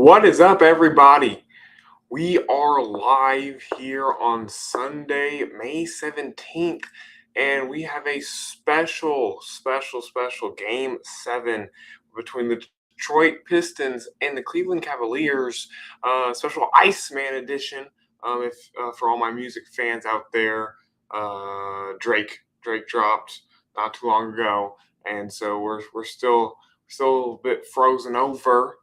What is up, everybody? We are live here on Sunday, May 17th, and we have a special Game 7 between the Detroit Pistons and the Cleveland Cavaliers. Special ICEMAN edition. If For all my music fans out there, Drake dropped not too long ago, and so we're still a bit frozen over.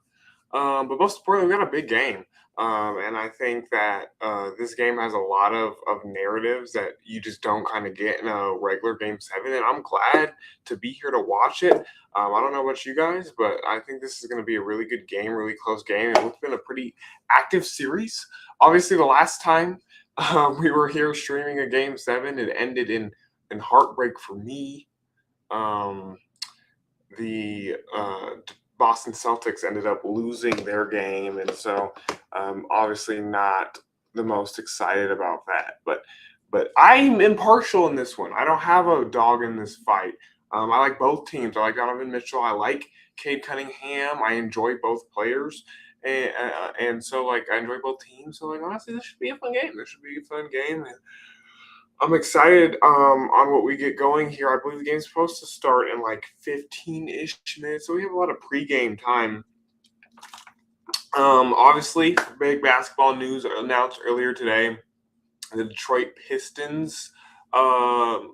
But most importantly, we got a big game. And I think that this game has a lot of narratives that you just don't kind of get in a regular Game 7. And I'm glad to be here to watch it. I don't know about you guys, but I think this is going to be a really good game, really close game. And it's been a pretty active series. Obviously, the last time we were here streaming a Game 7, it ended in heartbreak for me. The Boston Celtics ended up losing their game, and so obviously not the most excited about that. But I'm impartial in this one. I don't have a dog in this fight. I like both teams. I like Donovan Mitchell. I like Cade Cunningham. I enjoy both players, and so I enjoy both teams. So honestly, this should be a fun game. This should be a fun game. And I'm excited on what we get going here. I believe the game's supposed to start in 15-ish minutes, so we have a lot of pregame time. Obviously, big basketball news announced earlier today. The Detroit Pistons, the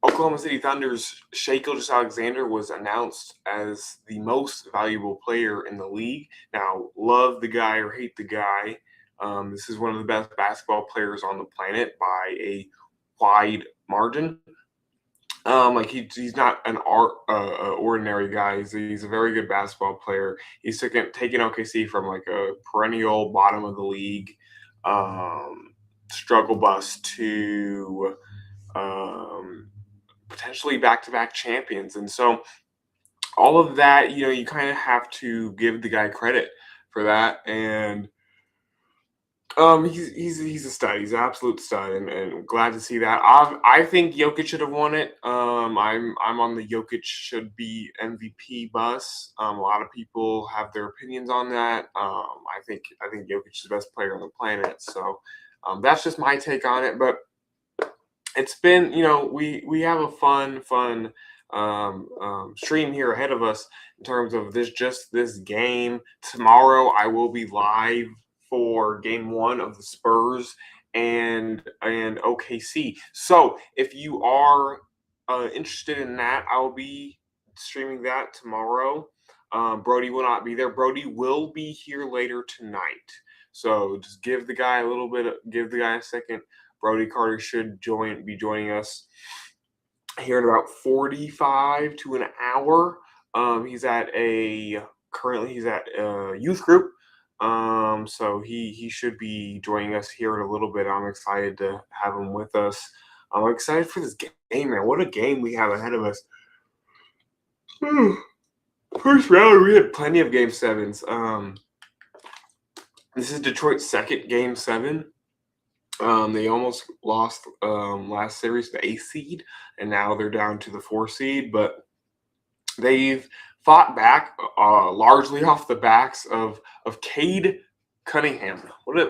Oklahoma City Thunder's Shai Gilgeous-Alexander was announced as the most valuable player in the league. Now, love the guy or hate the guy. This is one of the best basketball players on the planet by a wide margin. He's not an ordinary guy. He's a very good basketball player. He's taken OKC from a perennial bottom of the league struggle bus to potentially back-to-back champions. And so all of that, you kind of have to give the guy credit for that. And he's a stud. He's an absolute stud, and glad to see that. I think Jokic should have won it. I'm on the Jokic should be MVP bus. A lot of people have their opinions on that. I think Jokic is the best player on the planet. So that's just my take on it. But it's been, we have a fun stream here ahead of us in terms of this game. Tomorrow I will be live for Game 1 of the Spurs and OKC. So if you are interested in that, I will be streaming that tomorrow. Brody will not be there. Brody will be here later tonight. So just give the guy a second. Brody Carter should be joining us here in about 45 to an hour. He's at a youth group. So he should be joining us here in a little bit. I'm excited to have him with us. I'm excited for this game, man. What a game we have ahead of us. First round, we had plenty of Game 7s. This is Detroit's second Game 7. They almost lost last series to the 8th seed, and now they're down to the 4th seed. But they've fought back largely off the backs of Cade Cunningham. What a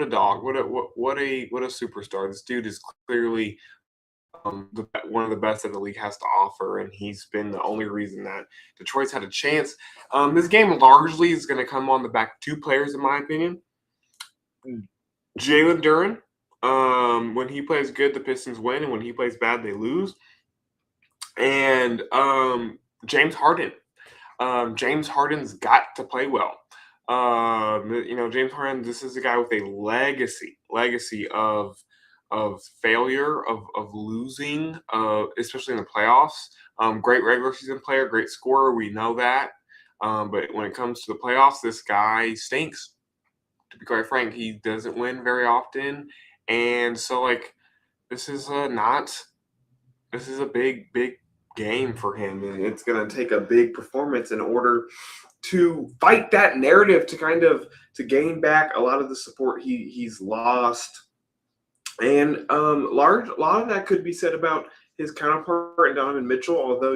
dog! What a superstar! This dude is clearly one of the best that the league has to offer, and he's been the only reason that Detroit's had a chance. This game largely is going to come on the back of two players, in my opinion. Jalen Duren, when he plays good, the Pistons win, and when he plays bad, they lose. And James Harden. James Harden's got to play well. James Harden, this is a guy with a legacy of failure, of losing, especially in the playoffs. Great regular season player, great scorer, we know that. But when it comes to the playoffs, this guy stinks. To be quite frank, he doesn't win very often, and so this is a big game for him, and it's going to take a big performance in order to fight that narrative to gain back a lot of the support he's lost. And a lot of that could be said about his counterpart Donovan Mitchell, although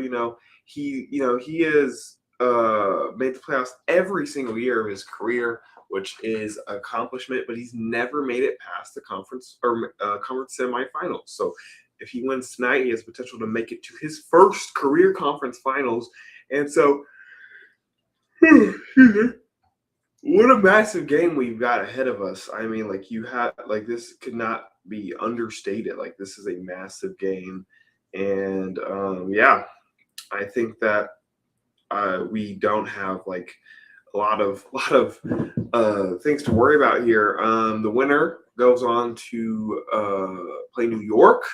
he has made the playoffs every single year of his career, which is an accomplishment. But he's never made it past the conference semifinals. So if he wins tonight, he has potential to make it to his first career conference finals. And so, what a massive game we've got ahead of us. I mean, this could not be understated. Like, this is a massive game. And I think that we don't have like a lot of things to worry about here. The winner goes on to play New York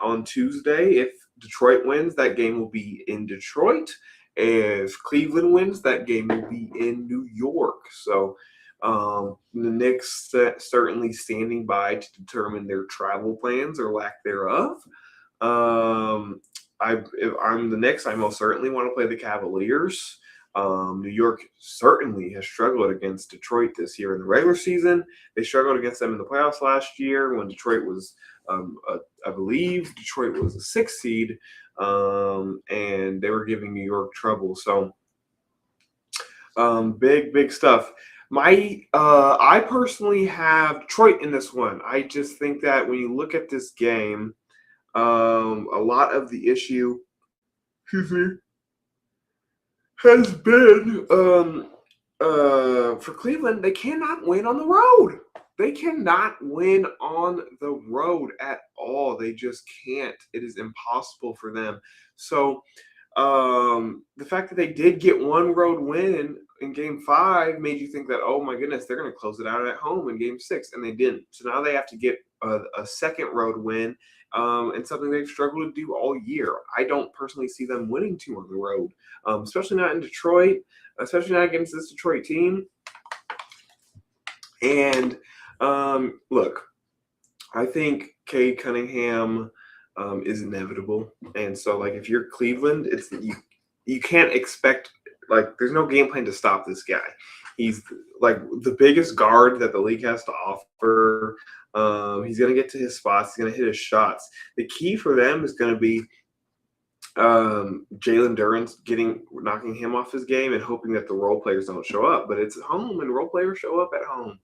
on Tuesday. If Detroit wins, that game will be in Detroit. If Cleveland wins, that game will be in New York. So the Knicks certainly standing by to determine their travel plans or lack thereof. If I'm the Knicks, I most certainly want to play the Cavaliers. New York certainly has struggled against Detroit this year in the regular season. They struggled against them in the playoffs last year when Detroit was, I believe, Detroit was a 6th seed, and they were giving New York trouble. So big stuff. I personally have Detroit in this one. I just think that when you look at this game, a lot of the issue, has been for Cleveland. They cannot win on the road. They cannot win on the road at all. They just can't. It is impossible for them. So the fact that they did get one road win in Game 5 made you think that, oh my goodness, they're going to close it out at home in Game 6, and they didn't. So now they have to get a second road win, and something they've struggled to do all year. I don't personally see them winning 2 on the road, especially not in Detroit, especially not against this Detroit team. And look, I think Cade Cunningham is inevitable. And so, like, if you're Cleveland, it's you can't expect, like, there's no game plan to stop this guy. He's like the biggest guard that the league has to offer. He's going to get to his spots. He's going to hit his shots. The key for them is going to be Jalen Duren knocking him off his game and hoping that the role players don't show up. But it's at home, and role players show up at home.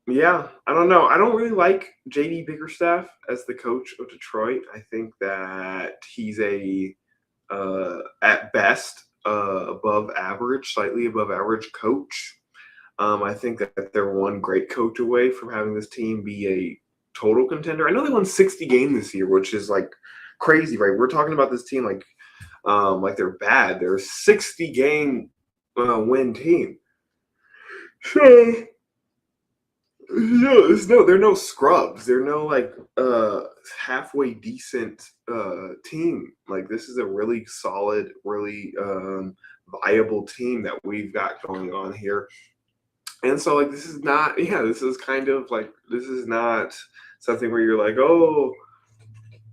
Yeah, I don't know. I don't really like J.D. Bickerstaff as the coach of Detroit. I think that he's at best, above average, slightly above average coach. I think that they're one great coach away from having this team be a total contender. I know they won 60 games this year, which is like crazy, right? We're talking about this team like they're bad. They're a 60-game win team. So they're no scrubs. They're no like halfway decent team. Like, this is a really solid, really viable team that we've got going on here. And so, like, this is not something where you're like, oh,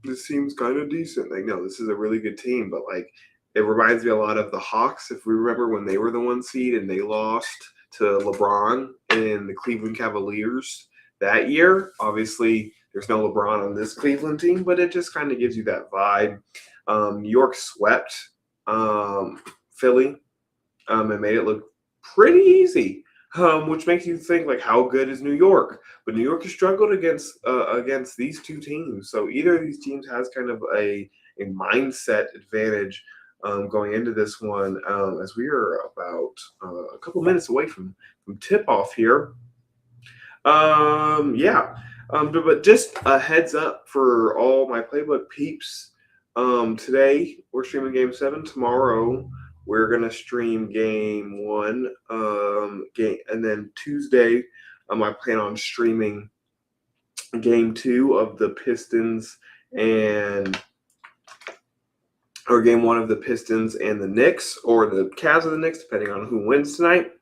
this seems kind of decent. Like, no, this is a really good team. But, like, it reminds me a lot of the Hawks, if we remember when they were the 1 seed and they lost to LeBron and the Cleveland Cavaliers that year. Obviously, there's no LeBron on this Cleveland team, but it just kind of gives you that vibe. New York swept Philly and made it look pretty easy, which makes you think, like, how good is New York? But New York has struggled against these 2 teams. So either of these teams has kind of a mindset advantage going into this one, as we are about a couple minutes away from tip-off here. But just a heads up for all my Playbook peeps. Today, we're streaming Game 7. Tomorrow, we're going to stream Game 1. And then Tuesday, I plan on streaming Game 2 of the Pistons or Game 1 of the Pistons and the Knicks, or the Cavs and the Knicks, depending on who wins tonight.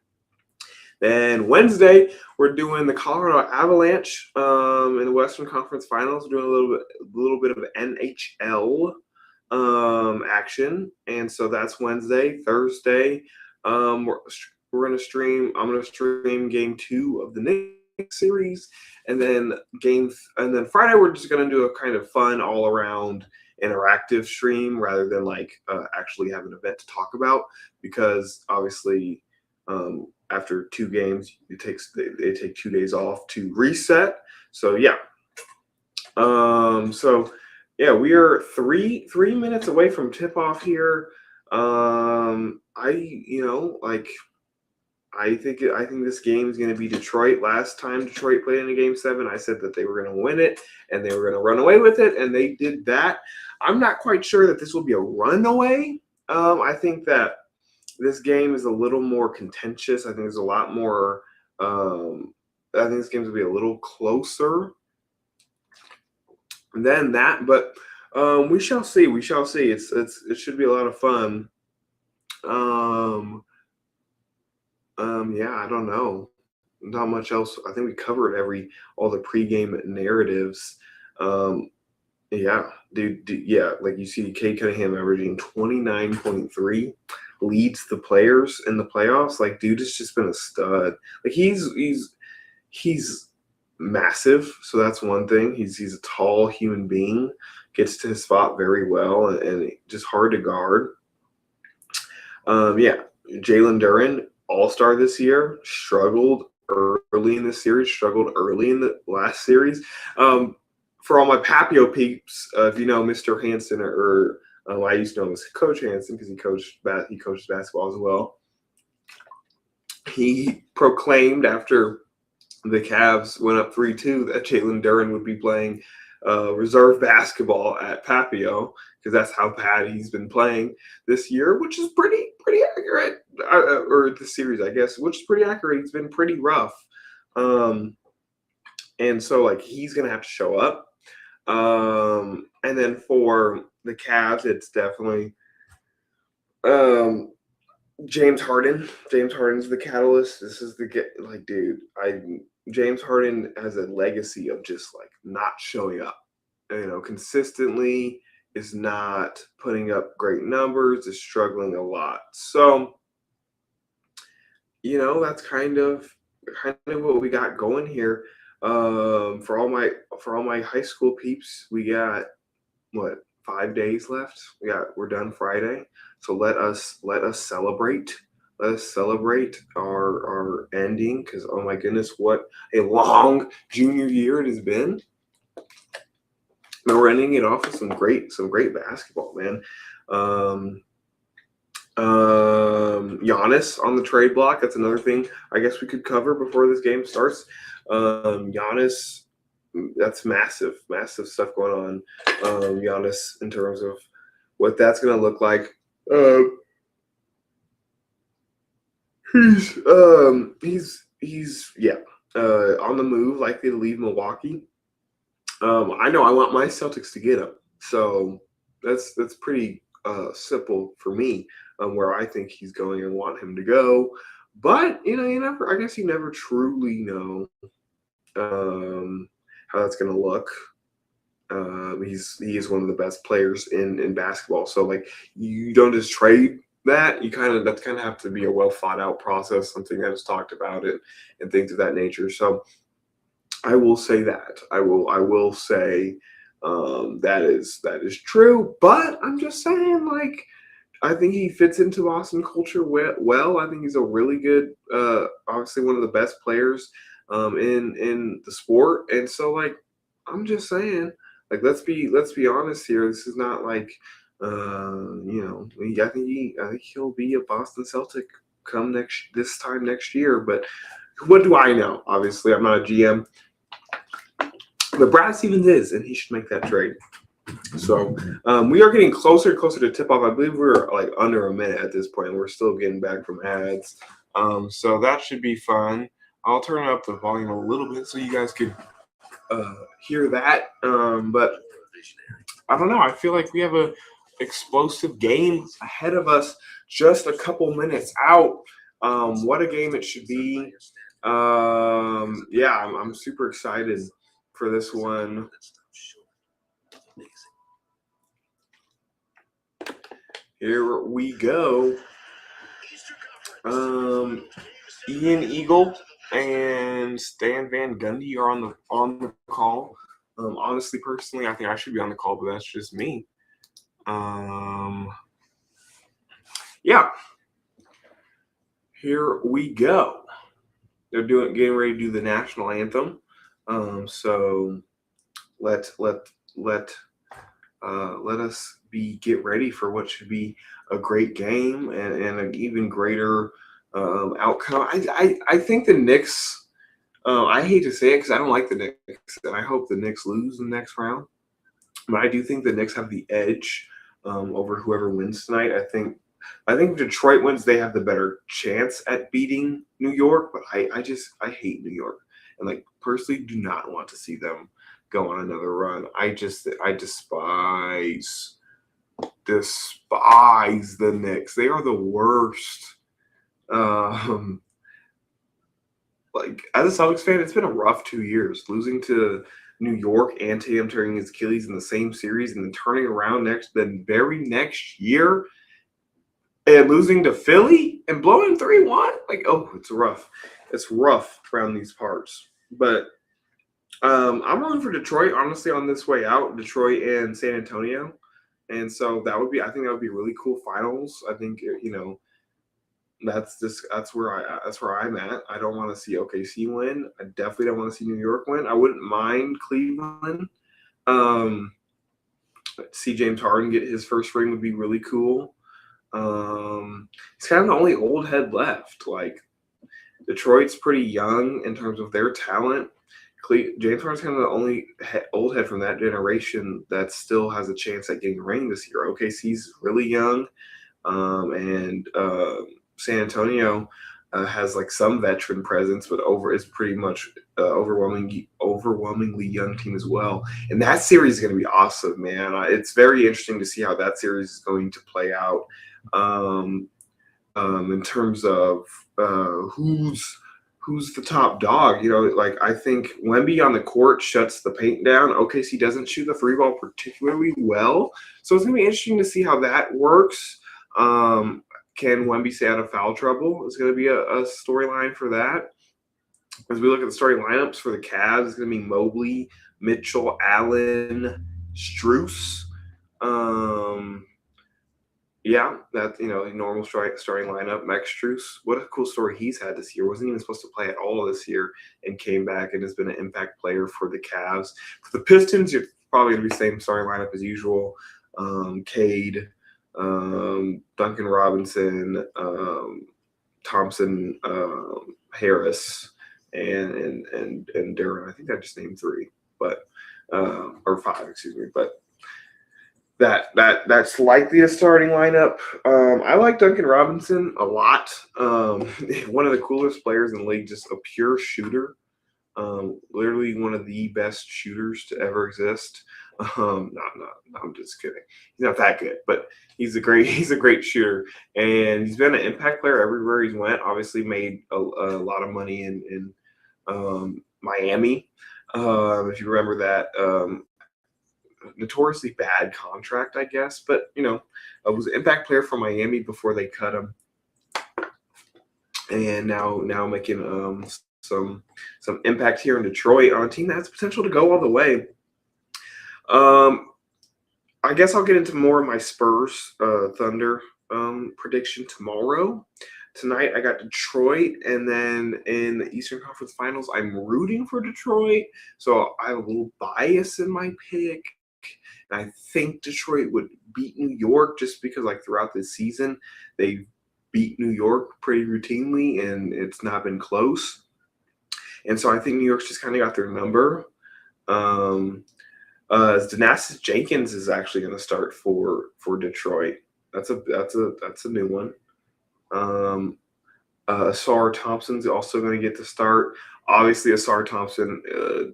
Then Wednesday, we're doing the Colorado Avalanche in the Western Conference Finals. We're doing a little bit of NHL action, and so that's Wednesday. Thursday, we're going to stream. I'm going to stream Game 2 of the Knicks series, and then Friday we're just going to do a kind of fun all around interactive stream rather than like actually have an event to talk about, because obviously after 2 games they take 2 days off to reset. So yeah. So yeah, we are three minutes away from tip off here. I think this game is going to be Detroit. Last time Detroit played in a Game 7, I said that they were going to win it and they were going to run away with it, and they did that. I'm not quite sure that this will be a runaway. I think that this game is a little more contentious. I think there's a lot more. I think this game will be a little closer than that, but we shall see. We shall see. It should be a lot of fun. Yeah, I don't know. Not much else. I think we covered all the pregame narratives. Yeah, dude, yeah, like you see Cade Cunningham averaging 29.3, leads the players in the playoffs. Like, dude has just been a stud. Like he's massive, so that's one thing. He's a tall human being, gets to his spot very well, and just hard to guard. Yeah, Jalen Duren, all-star this year, struggled early in the series, struggled early in the last series. For all my Papio peeps, if you know Mr. Hansen, or I used to know him as Coach Hansen because he coaches basketball as well. He proclaimed after the Cavs went up 3-2 that Jalen Duren would be playing reserve basketball at Papio, because that's how bad he's been playing this year, which is pretty accurate. Or the series, I guess, which is pretty accurate. He's been pretty rough. And so, like, he's going to have to show up. And then for the Cavs, it's definitely James Harden. James Harden's the catalyst. This is James Harden has a legacy of just like not showing up, consistently, is not putting up great numbers, is struggling a lot. So, that's kind of what we got going here. For all my high school peeps, we got 5 days left. We're done Friday. So let us celebrate. Let us celebrate our ending, because oh my goodness, what a long junior year it has been. But we're ending it off with some great basketball, man. Giannis on the trade block. That's another thing I guess we could cover before this game starts. Giannis, that's massive stuff going on. Giannis, in terms of what that's going to look like. He's on the move, likely to leave Milwaukee. I know I want my Celtics to get him, so that's pretty simple for me, where I think he's going and want him to go. But you never truly know how that's going to look. He is one of the best players in basketball, so like you don't just trade that. That's kind of have to be a well thought out process, something that is talked about it and things of that nature. So I will say that I will say that is true. But I'm just saying, like, I think he fits into Boston culture well. I think he's a really good, obviously one of the best players in the sport. And so, like, I'm just saying, like, let's be honest here. This is not like, I think he'll be a Boston Celtic come this time next year. But what do I know? Obviously, I'm not a GM. But Brad Stevens is, and he should make that trade. So we are getting closer and closer to tip off. I believe we're like under a minute at this point. We're still getting back from ads. So that should be fun. I'll turn up the volume a little bit so you guys could hear that. But I don't know. I feel like we have a explosive game ahead of us, just a couple minutes out. What a game it should be. I'm super excited for this one. Here we go. Ian Eagle and Stan Van Gundy are on the call. Honestly, personally, I think I should be on the call, but that's just me. Yeah. Here we go. They're getting ready to do the national anthem. So let us get ready for what should be a great game and an even greater outcome. I think the Knicks. I hate to say it because I don't like the Knicks, and I hope the Knicks lose in the next round. But I do think the Knicks have the edge over whoever wins tonight. I think if Detroit wins, they have the better chance at beating New York. But I hate New York, and like personally do not want to see them go on another run. I despise the Knicks. They are the worst. Like as a Celtics fan, it's been a rough 2 years. Losing to New York and Tatum tearing his Achilles in the same series, and then turning around the very next year and losing to Philly and blowing 3-1. Like, oh, it's rough. It's rough around these parts. But I'm rooting for Detroit, honestly, on this way out. Detroit and San Antonio. And so I think that would be really cool finals. I think, that's where I'm at. I don't want to see OKC win. I definitely don't want to see New York win. I wouldn't mind Cleveland. See James Harden get his first ring would be really cool. He's kind of the only old head left. Like Detroit's pretty young in terms of their talent. James Harden's kind of the only old head from that generation that still has a chance at getting a ring this year. OKC's really young, and San Antonio has like some veteran presence, but is pretty much overwhelmingly young team as well. And that series is going to be awesome, man. It's very interesting to see how that series is going to play out in terms of who's the top dog. Like I think Wemby on the court shuts the paint down. OKC doesn't shoot the three ball particularly well, so it's going to be interesting to see how that works. Can Wemby stay out of foul trouble? It's going to be a storyline for that. As we look at the starting lineups for the Cavs, it's going to be Mobley, Mitchell, Allen, Strus. Yeah, that normal starting lineup. Max Strus, what a cool story he's had this year. Wasn't even supposed to play at all this year and came back and has been an impact player for the Cavs. For the Pistons, you're probably going to be the same starting lineup as usual. Cade, Duncan Robinson, Thompson, Harris, and Duran. I think I just named three, but or five, excuse me. But that's likely a starting lineup. I like Duncan Robinson a lot. One of the coolest players in the league, just a pure shooter. Literally one of the best shooters to ever exist. No, I'm just kidding. He's not that good, but he's a great shooter, and he's been an impact player everywhere he's went. Obviously, made a lot of money in Miami. If you remember that notoriously bad contract, I guess, but was an impact player for Miami before they cut him, and now making some impact here in Detroit on a team that has potential to go all the way. I guess I'll get into more of my Spurs Thunder prediction tomorrow. Tonight I got Detroit, and then in the Eastern Conference Finals, I'm rooting for Detroit, so I have a little bias in my pick. And I think Detroit would beat New York just because, like, throughout this season, they beat New York pretty routinely, and it's not been close. And so I think New York's just kind of got their number. Denastis Jenkins is actually going to start for Detroit. That's a new one. Asar Thompson's also going to get to start. Obviously, Asar Thompson,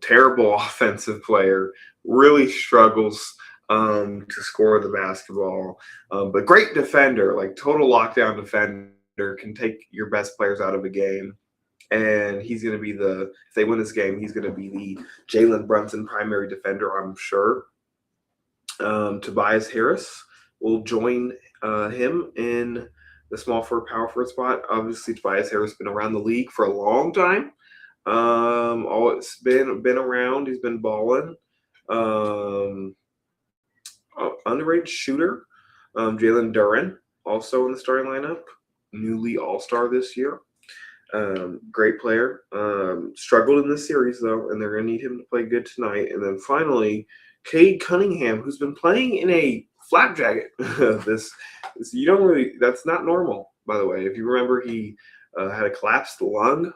terrible offensive player, really struggles to score the basketball, but great defender, like total lockdown defender, can take your best players out of a game. And he's going to be if they win this game, he's going to be the Jalen Brunson primary defender, I'm sure. Tobias Harris will join him in the small forward, power forward spot. Obviously, Tobias Harris has been around the league for a long time. It's been around. He's been balling. underrated shooter, Jalen Duren, also in the starting lineup, newly All-Star this year. Great player. Struggled in this series though, and they're going to need him to play good tonight. And then finally, Cade Cunningham, who's been playing in a flap jacket. this you don't really. That's not normal, by the way. If you remember, he had a collapsed lung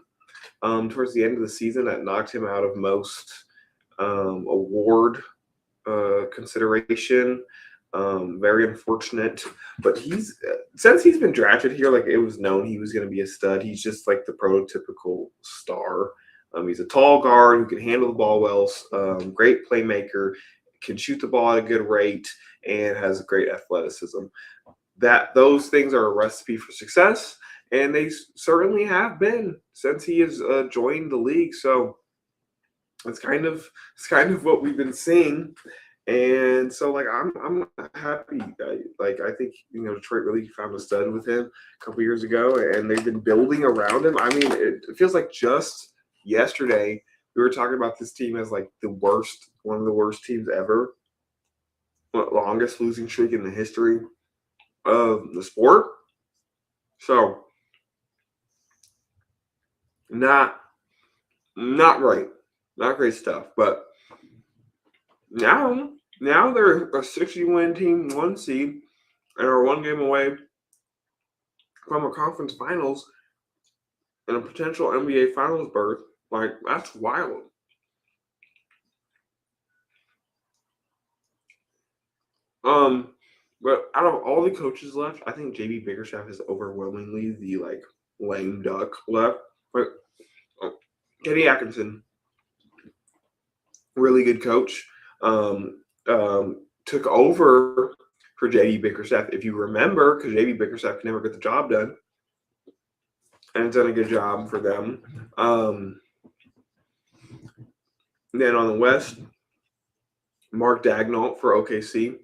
towards the end of the season that knocked him out of most award consideration. Very unfortunate, but since he's been drafted here, like it was known he was going to be a stud. He's just like the prototypical star. He's a tall guard who can handle the ball well, great playmaker, can shoot the ball at a good rate, and has great athleticism. Those things are a recipe for success, and they certainly have been since he has joined the league. So it's kind of what we've been seeing. And so, like, I'm happy. I think Detroit really found a stud with him a couple years ago, and they've been building around him. I mean, it feels like just yesterday we were talking about this team as like one of the worst teams ever, longest losing streak in the history of the sport. So, not great, not great stuff, but. Now they're a 60-win team, 1 seed, and are 1 game away from a conference finals and a potential NBA finals berth. Like, that's wild. But out of all the coaches left, I think JB Bickerstaff is overwhelmingly the like lame duck left. But Kenny Atkinson, really good coach. Took over for J.D. Bickerstaff, if you remember, because J.D. Bickerstaff can never get the job done, and it's done a good job for them. Then on the West, Mark Daigneault for OKC,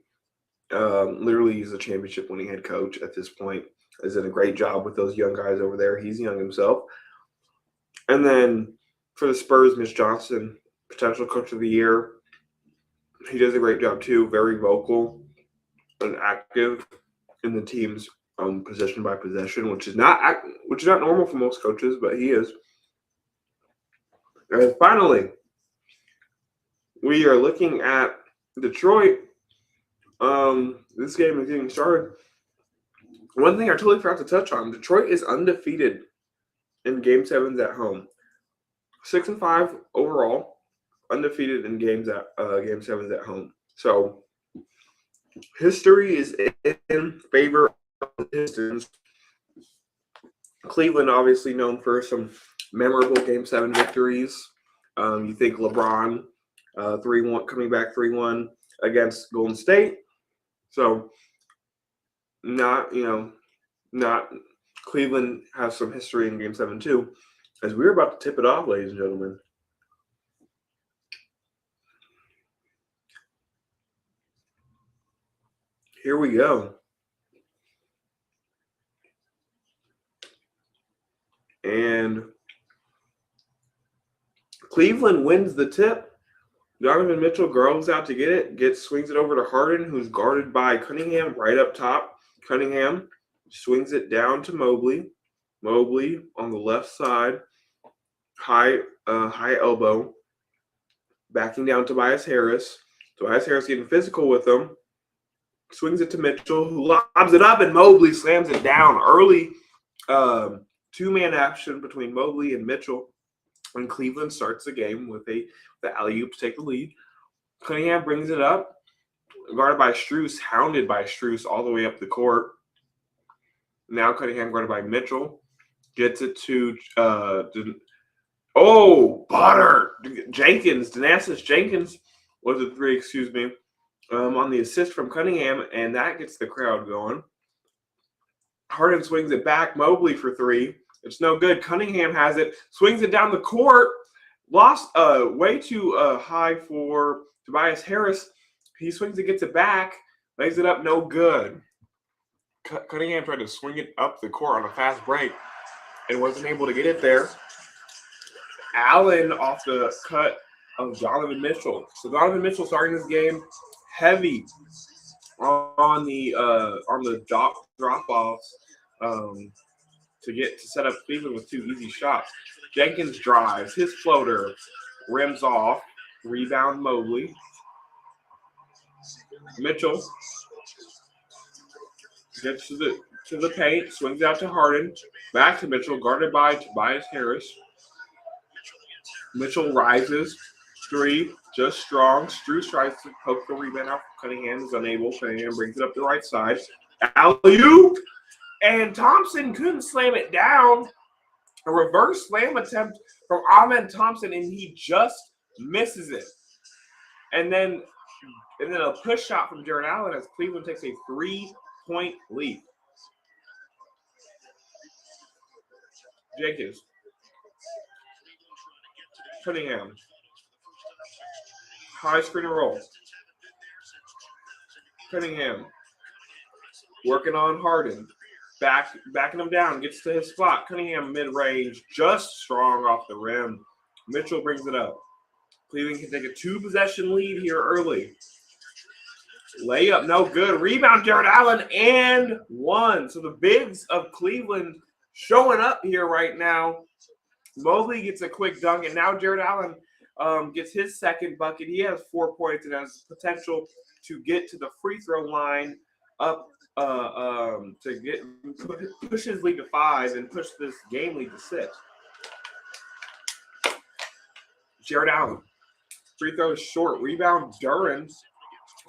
literally he's a championship-winning head coach at this point. Has done a great job with those young guys over there. He's young himself. And then for the Spurs, Mitch Johnson, potential coach of the year. He does a great job too. Very vocal and active in the team's possession by possession, which is not normal for most coaches, but he is. And finally, we are looking at Detroit. This game is getting started. One thing I totally forgot to touch on: Detroit is undefeated in Game 7s at home. 6-5 overall. Undefeated in Game 7s at home. So history is in favor of the Pistons. Cleveland, obviously known for some memorable Game 7 victories. You think LeBron 3-1 coming back 3-1 against Golden State. So not Cleveland has some history in Game 7 too. As we're about to tip it off, ladies and gentlemen. Here we go. And Cleveland wins the tip. Donovan Mitchell goes out to get it, swings it over to Harden, who's guarded by Cunningham right up top. Cunningham swings it down to Mobley. Mobley on the left side, high elbow, backing down Tobias Harris. Tobias Harris getting physical with him. Swings it to Mitchell, who lobs it up, and Mobley slams it down early. 2-man action between Mobley and Mitchell. And Cleveland starts the game with the alley-oop to take the lead. Cunningham brings it up, guarded by Strus, hounded by Strus all the way up the court. Now Cunningham guarded by Mitchell. Gets it to Danasis Jenkins was a 3, on the assist from Cunningham, and that gets the crowd going. Harden swings it back. Mobley for 3. It's no good. Cunningham has it. Swings it down the court. Lost way too high for Tobias Harris. He swings it, gets it back. Lays it up. No good. Cunningham tried to swing it up the court on a fast break and wasn't able to get it there. Allen off the cut of Donovan Mitchell. So Donovan Mitchell starting this game heavy on the drop offs to set up Cleveland with 2 easy shots. Jenkins drives his floater, rims off, rebound Mobley. Mitchell gets to the paint, swings out to Harden, back to Mitchell, guarded by Tobias Harris. Mitchell rises, 3, just strong. Strus tries to poke the rebound out. Cunningham is unable. Cunningham brings it up the right side. Alley-oop! And Thompson couldn't slam it down. A reverse slam attempt from Amen Thompson, and he just misses it. And then a push shot from Jared Allen as Cleveland takes a 3-point lead. Jenkins. Cunningham. High screen and roll. Cunningham. Working on Harden. Backing him down. Gets to his spot. Cunningham mid-range. Just strong off the rim. Mitchell brings it up. Cleveland can take a 2-possession lead here early. Layup, no good. Rebound, Jared Allen, and 1. So the bigs of Cleveland showing up here right now. Mobley gets a quick dunk, and now Jared Allen gets his second bucket. He has 4 points and has potential to get to the free throw line up to push his lead to 5 and push this game lead to 6. Jared Allen. Free throw is short. Rebound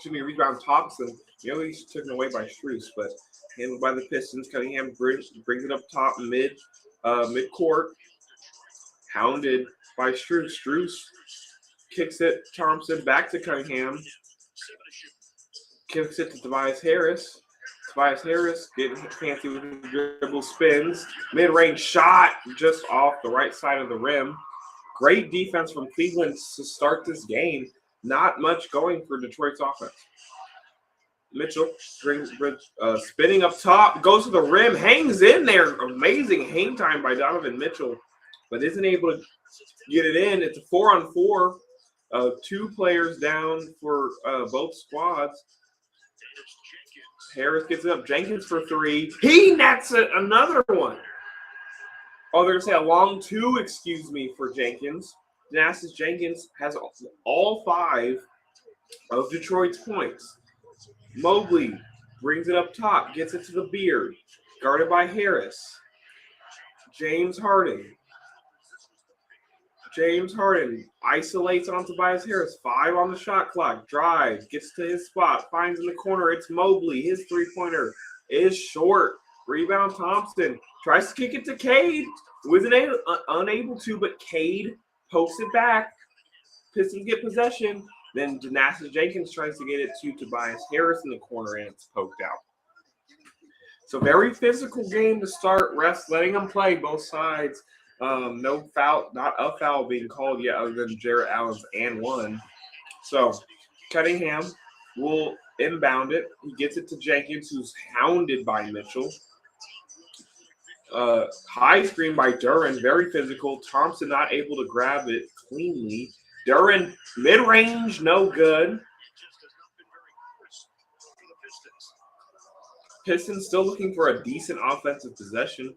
rebound Thompson. He's taken away by Strus, but handled by the Pistons. Cunningham brings it up top mid-court. Hounded by Strus. Strus kicks it. Thompson back to Cunningham. Kicks it to Tobias Harris. Tobias Harris getting fancy with his dribble spins. Mid-range shot just off the right side of the rim. Great defense from Cleveland to start this game. Not much going for Detroit's offense. Mitchell spinning up top, goes to the rim, hangs in there. Amazing hang time by Donovan Mitchell, but isn't able to get it in. It's a 4-on-4. 2 players down for both squads. Harris gets it up. Jenkins for 3. He nets another one. Oh, they're going to say a long 2, for Jenkins. Thanasis Jenkins has all 5 of Detroit's points. Mobley brings it up top, gets it to the beard, guarded by Harris. James Harden isolates on Tobias Harris. 5 on the shot clock. Drives, gets to his spot, finds in the corner. It's Mobley. His 3-pointer is short. Rebound Thompson. Tries to kick it to Cade. Wasn't unable to, but Cade pokes it back. Pistons get possession. Then Thanasis Jenkins tries to get it to Tobias Harris in the corner, and it's poked out. So very physical game to start. Refs letting them play both sides. No foul, not a foul being called yet other than Jared Allen's and 1. So Cunningham will inbound it. He gets it to Jenkins, who's hounded by Mitchell. High screen by Duren, very physical. Thompson not able to grab it cleanly. Duren, mid-range, no good. Pistons still looking for a decent offensive possession.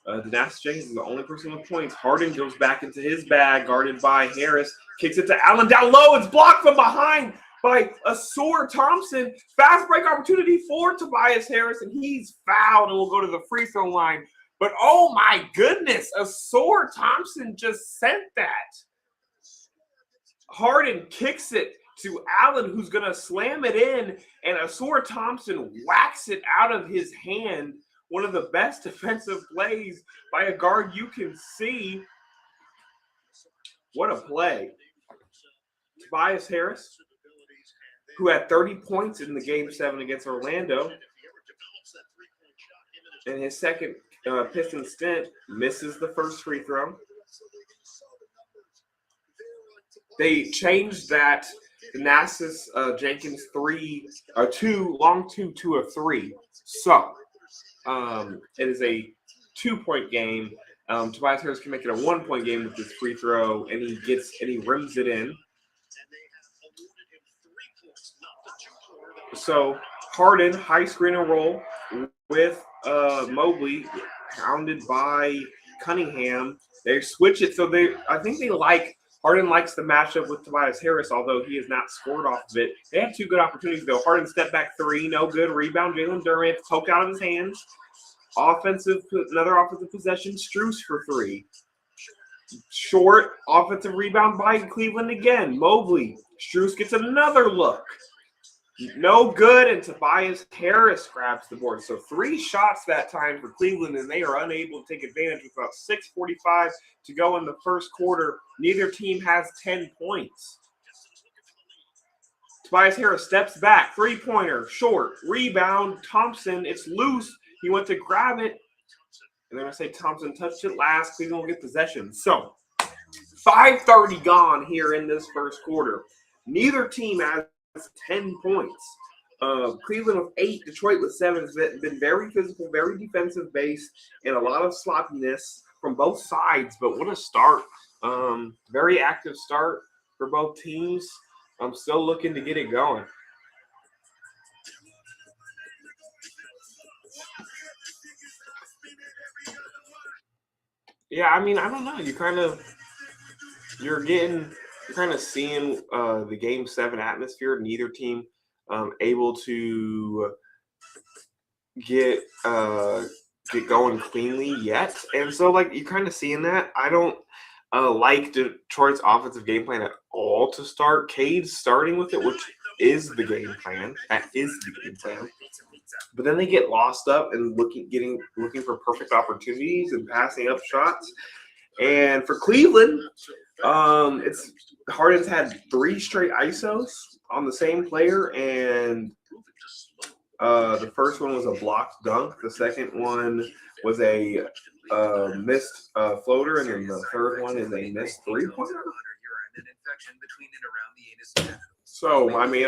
Thanasis Jenkins is the only person with points. Harden goes back into his bag, guarded by Harris. Kicks it to Allen down low. It's blocked from behind by a sore Thompson. Fast break opportunity for Tobias Harris, and he's fouled and will go to the free throw line. But oh my goodness, a sore Thompson just sent that. Harden kicks it to Allen, who's going to slam it in, and a sore Thompson whacks it out of his hand. One of the best defensive plays by a guard you can see. What a play. Tobias Harris, who had 30 points in the Game 7 against Orlando, in his second Pistons stint, misses the first free throw. They changed that Thanasis Jenkins long 2 to a 3. So it is a 2-point game. Tobias Harris can make it a 1-point game with this free throw, and he rims it in. So Harden, high screen and roll with Mobley, pounded by Cunningham. They switch it, so I think they like Harden likes the matchup with Tobias Harris, although he has not scored off of it. They have two good opportunities, though. Harden step back three, no good. Rebound, Jalen Durant, poke out of his hands. Another offensive possession, Strus for three. Short, offensive rebound by Cleveland again. Mobley, Strus gets another look. No good, and Tobias Harris grabs the board. So 3 shots that time for Cleveland, and they are unable to take advantage with about 6:45 to go in the first quarter. Neither team has 10 points. Tobias Harris steps back, three-pointer, short, rebound, Thompson, it's loose. He went to grab it, and then I say Thompson touched it last. Cleveland will get possession. So 5:30 gone here in this first quarter. Neither team has 10 points. Cleveland with 8, Detroit with 7 has been very physical, very defensive based, and a lot of sloppiness from both sides. But what a start. Very active start for both teams. I'm still looking to get it going. Yeah, I mean, I don't know. You're kind of seeing the Game 7 atmosphere. Neither team able to get going cleanly yet, and so like you're kind of seeing that. I don't like Detroit's offensive game plan at all to start. Cade's starting with it, which is the game plan. That is the game plan. But then they get lost up and looking for perfect opportunities and passing up shots. And for Cleveland, it's Harden's had 3 straight ISOs on the same player, and the first one was a blocked dunk. The second one was a missed floater, and then the third one is a missed three-pointer. So, I mean,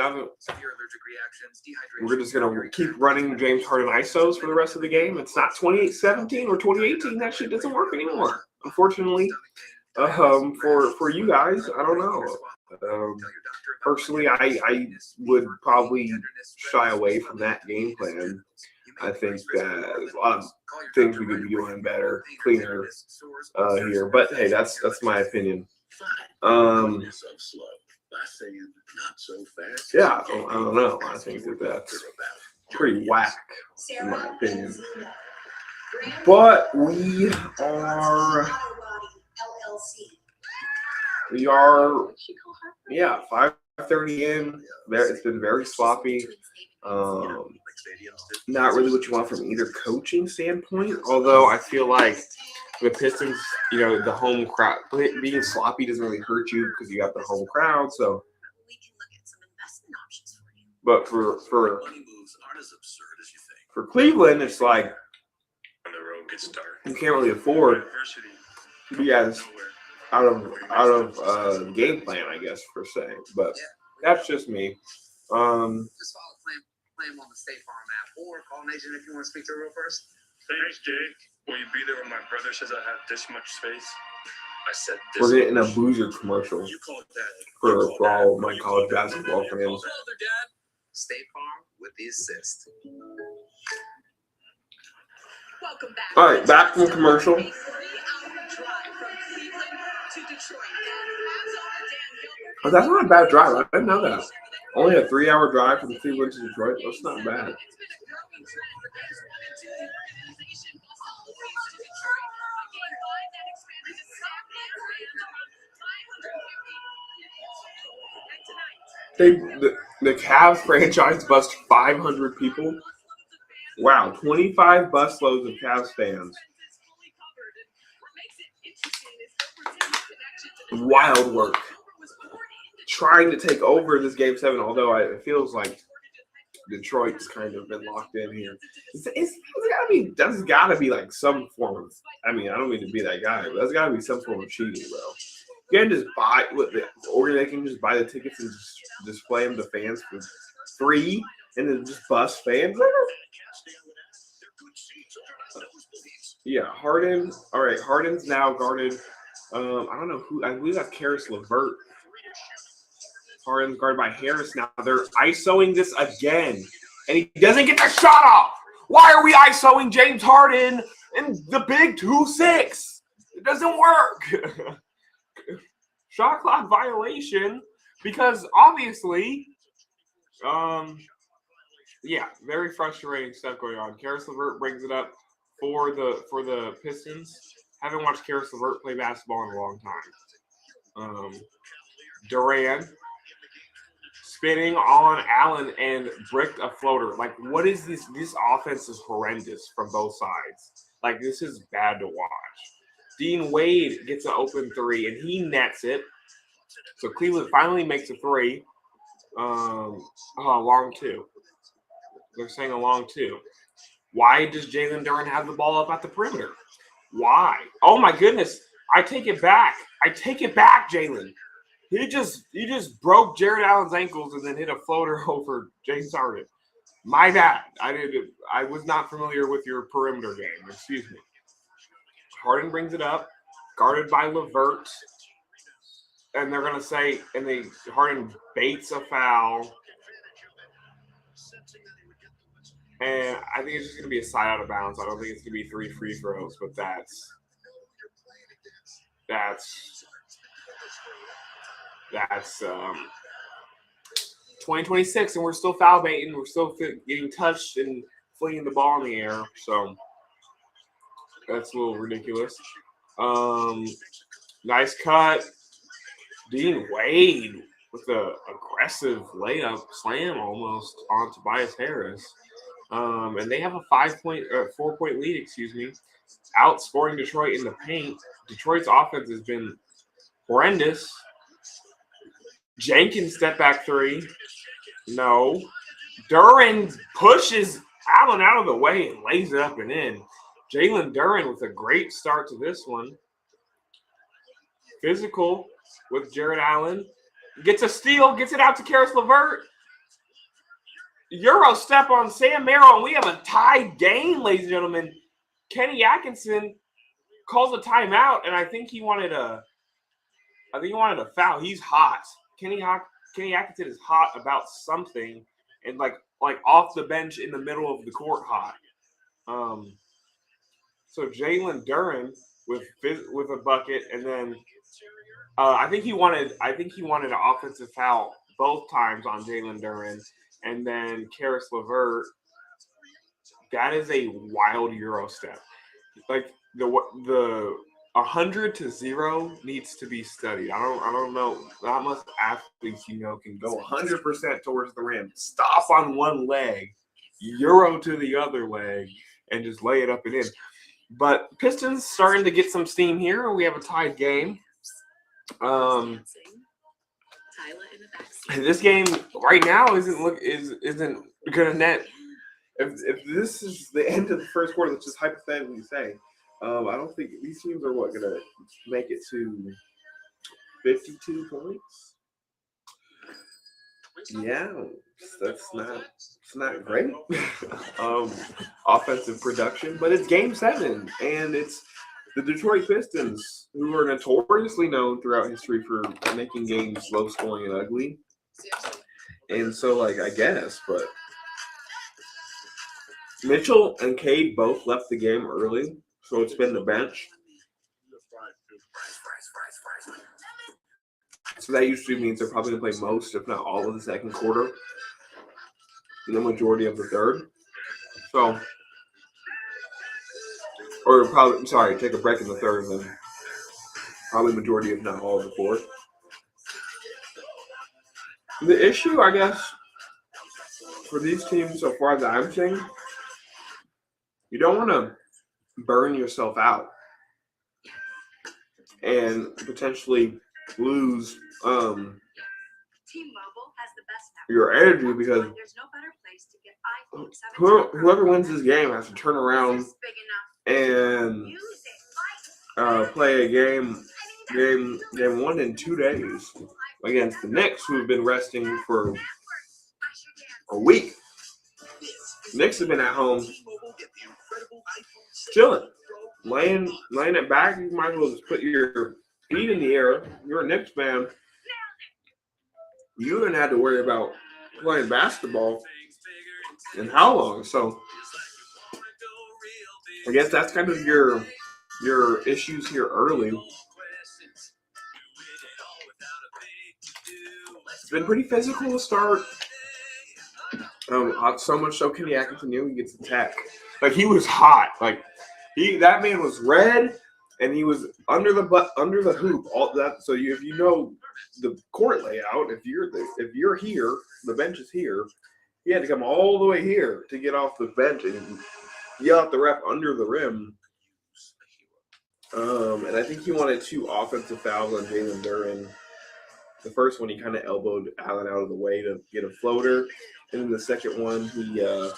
we're just going to keep running James Harden ISOs for the rest of the game. It's not 28-17 or 2018. That shit doesn't work anymore, unfortunately. For you guys, I don't know. Personally, I would probably shy away from that game plan. I think that there's a lot of things we could be doing better, cleaner here. But hey, that's my opinion. Yeah, I don't know. I think that's pretty whack, in my opinion. But we are, yeah, 5:30 in. It's been very sloppy. Not really what you want from either coaching standpoint. Although I feel like the Pistons, the home crowd being sloppy doesn't really hurt you because you got the home crowd. So, but for Cleveland, it's like you can't really afford to be as out of game plan, I guess, per se. But that's just me. Just follow Claim on the State Farm app or call Nation if you want to speak to her real first. Thanks, Jake. Will you be there when my brother says I have this much space? I said this. We're getting a Boozer commercial for all my college basketball fans. State Farm with the assist. Welcome back. All right, back from commercial. Oh, that's not a bad drive. I didn't know that. Only a 3-hour drive from Cleveland to Detroit. That's not bad. The Cavs franchise bust 500 people. Wow, 25 busloads of Cavs fans. Wild work. Trying to take over this Game 7, although it feels like Detroit's kind of been locked in here. There's gotta be like some form of, I don't mean to be that guy, but there's gotta be some form of cheating, bro. You can just buy, or they can just buy the tickets and just display them to fans for free and then just bust fans. Yeah, Harden. All right, Harden's now guarded. I don't know who. I believe that's Karis LeVert. Harden's guarded by Harris now. They're ISOing this again. and he doesn't get the shot off. Why are we ISOing James Harden in the big 2-6? It doesn't work. Shot clock violation because obviously, yeah, very frustrating stuff going on. Karis LeVert brings it up for the Pistons. Haven't watched Karis LeVert play basketball in a long time. Duran spinning on Allen and bricked a floater. Like, what is this? This offense is horrendous from both sides. Like, this is bad to watch. Dean Wade gets an open three, and he nets it. So Cleveland finally makes a three. Long two. They're saying a long two. Why does Jalen Duren have the ball up at the perimeter? Why? Oh, my goodness. I take it back. Jalen. He just broke Jared Allen's ankles and then hit a floater over James Harden. My bad. I was not familiar with your perimeter game. Excuse me. Harden brings it up, guarded by LeVert, and they're gonna say, Harden baits a foul, and I think it's just gonna be a side out of bounds. I don't think it's gonna be 3 free throws, but that's 2026, and we're still foul baiting. We're still getting touched and flinging the ball in the air. So that's a little ridiculous. Nice cut. Dean Wade with the aggressive layup slam almost on Tobias Harris. And they have a 4-point lead, outscoring Detroit in the paint. Detroit's offense has been horrendous. Jenkins step back three. No. Duren pushes Allen out of the way and lays it up and in. Jalen Duren with a great start to this one. Physical with Jared Allen. Gets a steal, gets it out to Karis LeVert. Euro step on Sam Merrill, and we have a tied game, ladies and gentlemen. Kenny Atkinson calls a timeout, and I think he wanted a foul. He's hot. Kenny Atkinson is hot about something, and like off the bench in the middle of the court hot. So Jalen Duren with a bucket, and then I think he wanted an offensive foul both times on Jalen Duren, and then Karis LeVert. That is a wild Euro step. Like the 100 to 0 needs to be studied. I don't know. Not most athletes can go 100% towards the rim, stop on one leg, Euro to the other leg, and just lay it up and in. But Pistons starting to get some steam here. We have a tied game. This game right now isn't gonna net. If this is the end of the first quarter, let's just hypothetically say, I don't think these teams are gonna make it to 52 points. Yeah, it's not great. Offensive production, but it's Game 7, and it's the Detroit Pistons, who are notoriously known throughout history for making games low scoring and ugly. And so, I guess, but Mitchell and Cade both left the game early, so it's been the bench. So that usually means they're probably going to play most, if not all, of the second quarter and the majority of the third. So, or probably, take a break in the third and then probably majority, if not all, of the fourth. The issue, I guess, for these teams so far that I'm seeing, you don't want to burn yourself out and potentially lose your energy, because whoever wins this game has to turn around and play a game 1 in 2 days against the Knicks, who have been resting for a week. Knicks have been at home chilling, laying it back. You might as well just put your feet in the air. You're a Knicks fan. You didn't have to worry about playing basketball. And how long? So I guess that's kind of your issues here early. It's been pretty physical to start. So much so Kenny Atkinson knew he gets attacked. Like he was hot. Like that man was red, and he was under the hoop. All that. So if you know the court layout, if you're here, the bench is here. He had to come all the way here to get off the bench and yell at the ref under the rim. And I think he wanted 2 offensive fouls on Lailend J. The first one, he kind of elbowed Allen out of the way to get a floater. And then the second one, we were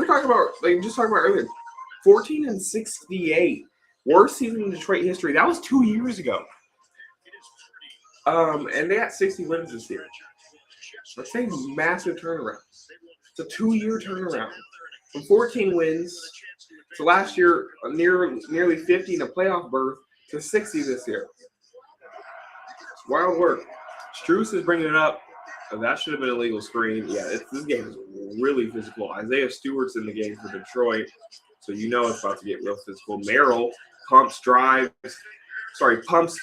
talking about, just talking about earlier, 14-68. Worst season in Detroit history. That was 2 years ago. And they got 60 wins this year. Let's say massive turnaround. It's a 2-year turnaround. From 14 wins to last year, nearly 50 in a playoff berth to 60 this year. Wild work. Strus is bringing it up. That should have been a legal screen. Yeah, this game is really physical. Isaiah Stewart's in the game for Detroit, so you know it's about to get real physical. Merrill pumps,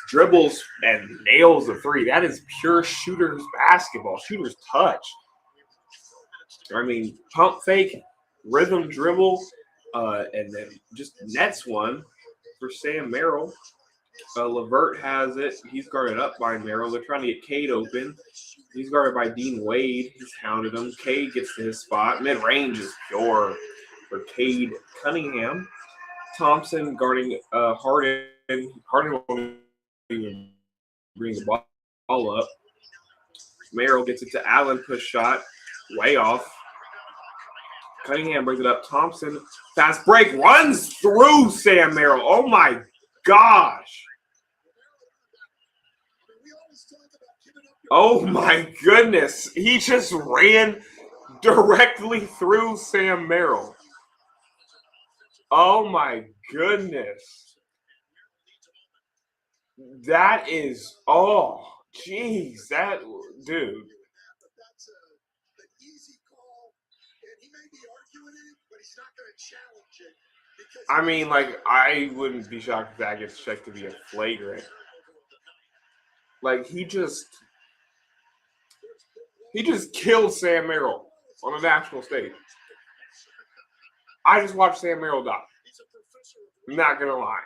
dribbles, and nails a 3. That is pure shooter's basketball, shooter's touch. I mean, pump fake, rhythm dribble, and then just nets one for Sam Merrill. Levert has it. He's guarded up by Merrill. They're trying to get Cade open. He's guarded by Dean Wade. He's hounded him. Cade gets to his spot. Mid-range is pure for Cade. Cunningham. Thompson guarding Harden. Harden won't even bring the ball up. Merrill gets it to Allen. Push shot. Way off. Cunningham brings it up. Thompson. Fast break. Runs through Sam Merrill. Oh, my gosh. Oh my goodness. He just ran directly through Sam Merrill. Oh my goodness. That is, jeez, that dude. I mean, I wouldn't be shocked if that gets checked to be a flagrant. He just killed Sam Merrill on a national stage. I just watched Sam Merrill die. I'm not gonna lie.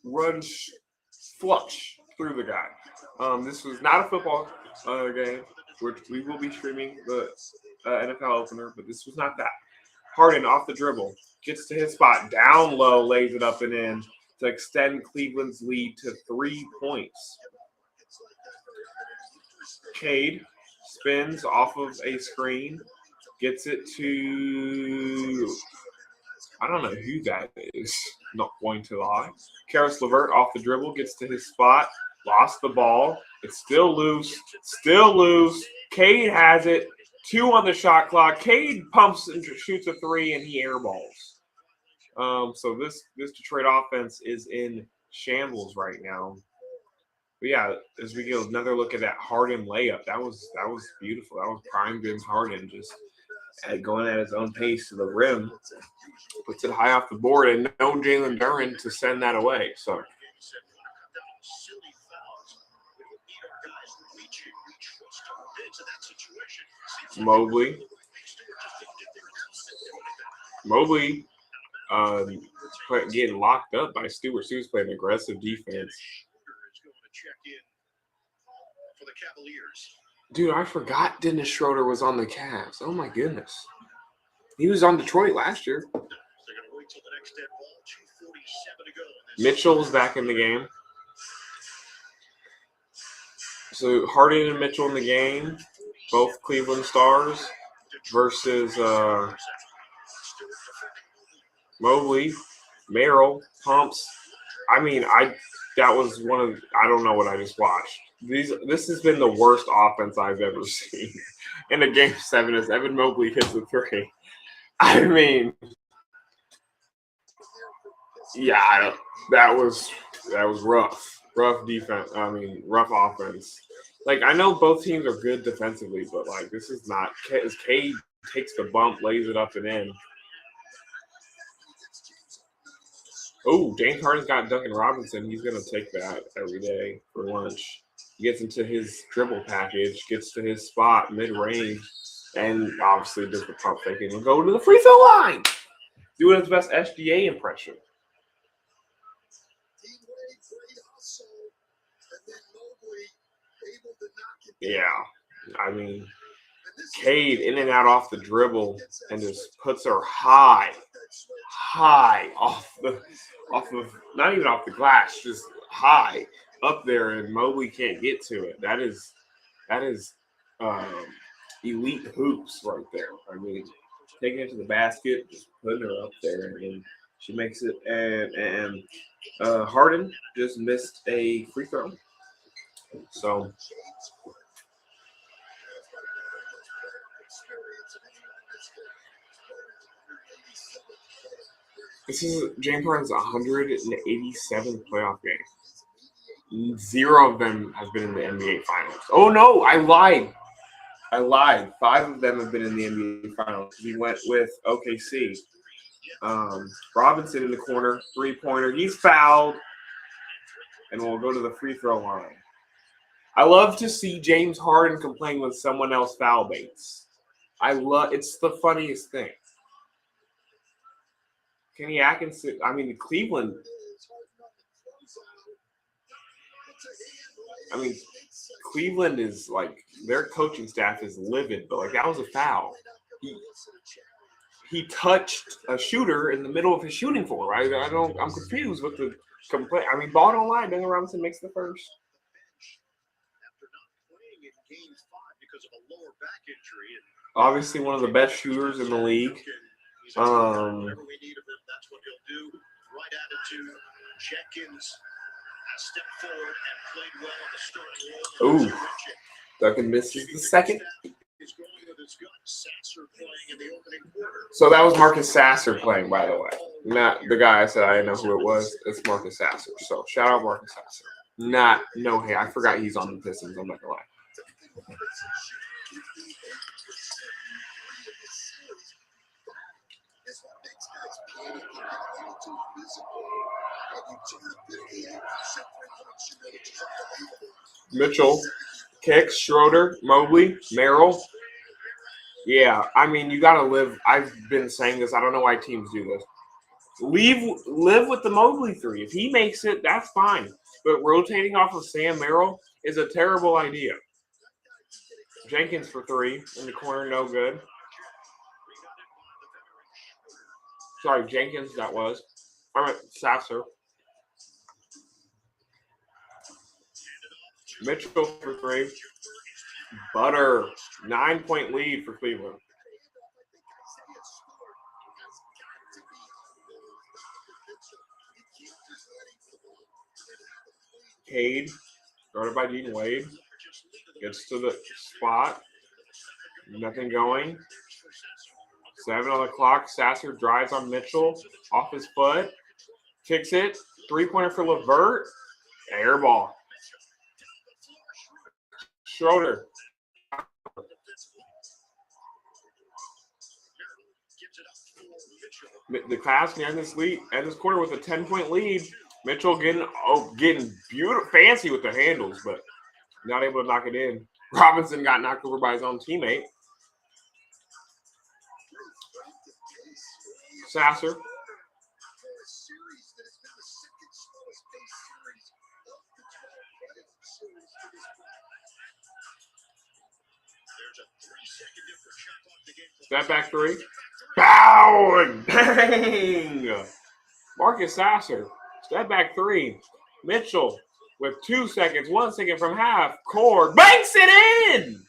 Runs flush through the guy. This was not a football game, which we will be streaming the NFL opener, but this was not that. Harden off the dribble, gets to his spot, down low, lays it up and in to extend Cleveland's lead to 3 points. Cade spins off of a screen, gets it to, I don't know who that is, not going to lie. Karis LeVert off the dribble, gets to his spot, lost the ball. It's still loose. Cade has it. 2 on the shot clock. Cade pumps and shoots a 3, and he airballs. So this Detroit offense is in shambles right now. But yeah, as we get another look at that Harden layup, that was beautiful. That was prime James Harden just going at his own pace to the rim. Puts it high off the board, and no Lailend J to send that away. So Mobley getting locked up by Stewart. Stewart's playing aggressive defense. Dude, I forgot Dennis Schroeder was on the Cavs. Oh my goodness. He was on Detroit last year. Mitchell's back in the game. So Harden and Mitchell in the game, both Cleveland Stars, versus Mobley, Merrill, pumps. I mean, that was one of, I don't know what I just watched. This has been the worst offense I've ever seen in a game 7 as Evan Mobley hits a 3. I mean, yeah, that was rough. Rough defense. I mean, rough offense. Like, I know both teams are good defensively, but, like, this is not – as Cade takes the bump, lays it up and in. Oh, James Harden's got Duncan Robinson. He's going to take that every day for lunch. He gets into his dribble package, gets to his spot mid-range, and obviously does the pump fake and go to the free throw line. Doing his best SGA impression. Yeah, I mean, Cade in and out off the dribble and just puts her high off of not even off the glass, just high up there, and Mobley can't get to it. That is elite hoops right there. I mean, taking it to the basket, just putting her up there, and she makes it. And Harden just missed a free throw. So this is James Harden's 187th playoff game. 0 of them have been in the NBA Finals. Oh, no, I lied. 5 of them have been in the NBA Finals. We went with OKC. Robinson in the corner, three-pointer. He's fouled. And we'll go to the free throw line. I love to see James Harden complain when someone else foul baits. It's the funniest thing. Kenny Atkinson, Cleveland. Cleveland is like, their coaching staff is livid, but like, that was a foul. He touched a shooter in the middle of his shooting floor. I'm confused with the complaint. Ball don't lie. Duncan Robinson makes the first. Obviously, one of the best shooters in the league. Ooh, Duncan misses the second. So that was Marcus Sasser playing, by the way. Not the guy I said I didn't know who it was. It's Marcus Sasser. So shout out Marcus Sasser. Hey, I forgot he's on the Pistons. I'm not gonna lie. Mitchell kicks, Schroeder, Mobley, Merrill. Yeah, you got to live. I've been saying this. I don't know why teams do this. Live with the Mobley 3. If he makes it, that's fine. But rotating off of Sam Merrill is a terrible idea. Jenkins for 3 in the corner, no good. Sorry, Jenkins, that was. All right, Sasser. Mitchell for 3. Butter. 9-point lead for Cleveland. Cade, guarded by Dean Wade. Gets to the spot. Nothing going. 7 on the clock. Sasser drives on Mitchell. Off his foot. Kicks it. 3-pointer for LeVert. Air ball. Schroeder. The Cavs can end this quarter with a 10-point lead. Mitchell getting beautiful, fancy with the handles, but not able to knock it in. Robinson got knocked over by his own teammate. Sasser. Step back 3. Bow! Bang! Marcus Sasser. Step back 3. Mitchell with 2 seconds, 1 second from half. Cord banks it in!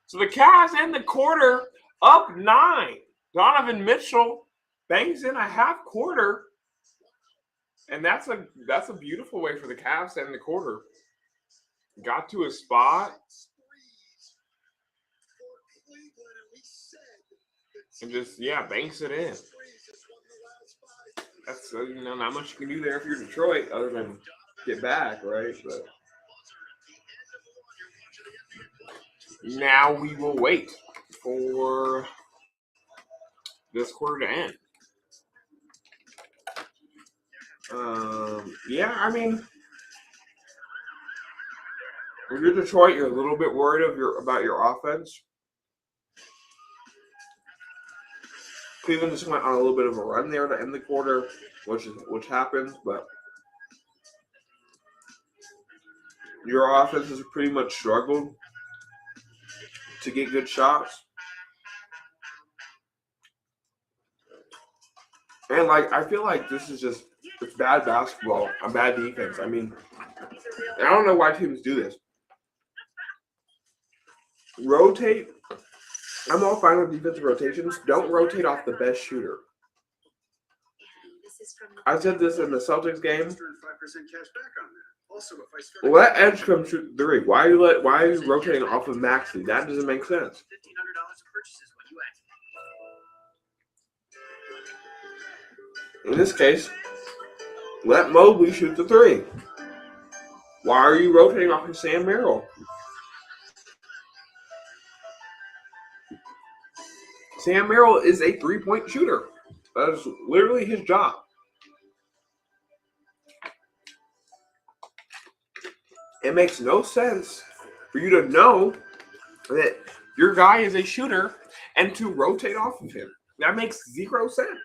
So the Cavs end the quarter up 9. Donovan Mitchell bangs in a half quarter. And that's a beautiful way for the Cavs to end the quarter. Got to a spot. And just, banks it in. That's, not much you can do there if you're Detroit other than get back, right? But now we will wait for this quarter to end. Yeah, I mean, if you're Detroit, you're a little bit worried about your offense. Cleveland just went on a little bit of a run there to end the quarter, which happens, but your offense has pretty much struggled to get good shots. And, like, I feel like this is just it's bad basketball and bad defense. I mean, I don't know why teams do this. Rotate. I'm all fine with defensive rotations. Don't rotate off the best shooter. I said this in the Celtics game. Let Edge come shoot three. Why are you rotating off of Maxey? That doesn't make sense. In this case, let Mobley shoot the three. Why are you rotating off of Sam Merrill? Sam Merrill is a three-point shooter. That is literally his job. It makes no sense for you to know that your guy is a shooter and to rotate off of him. That makes zero sense.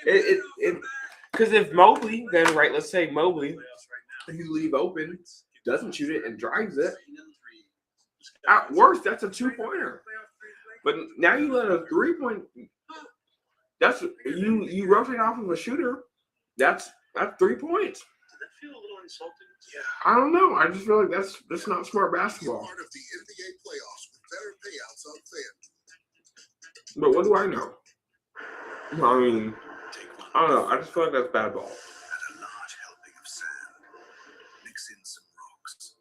Because if Mobley, then right, let's say Mobley, you leave open, doesn't shoot it, and drives it. At worst, that's a two-pointer. But now you let a three-point. That's you rotate off of a shooter. That's 3 points. Did that feel a little insulting? Yeah. I don't know. I just feel like that's not smart basketball. Part of the NBA playoffs with better payouts on FanDuel. But what do I know? I mean, I don't know. I just feel like that's bad ball. Add a large helping of sand. Mix in some rocks.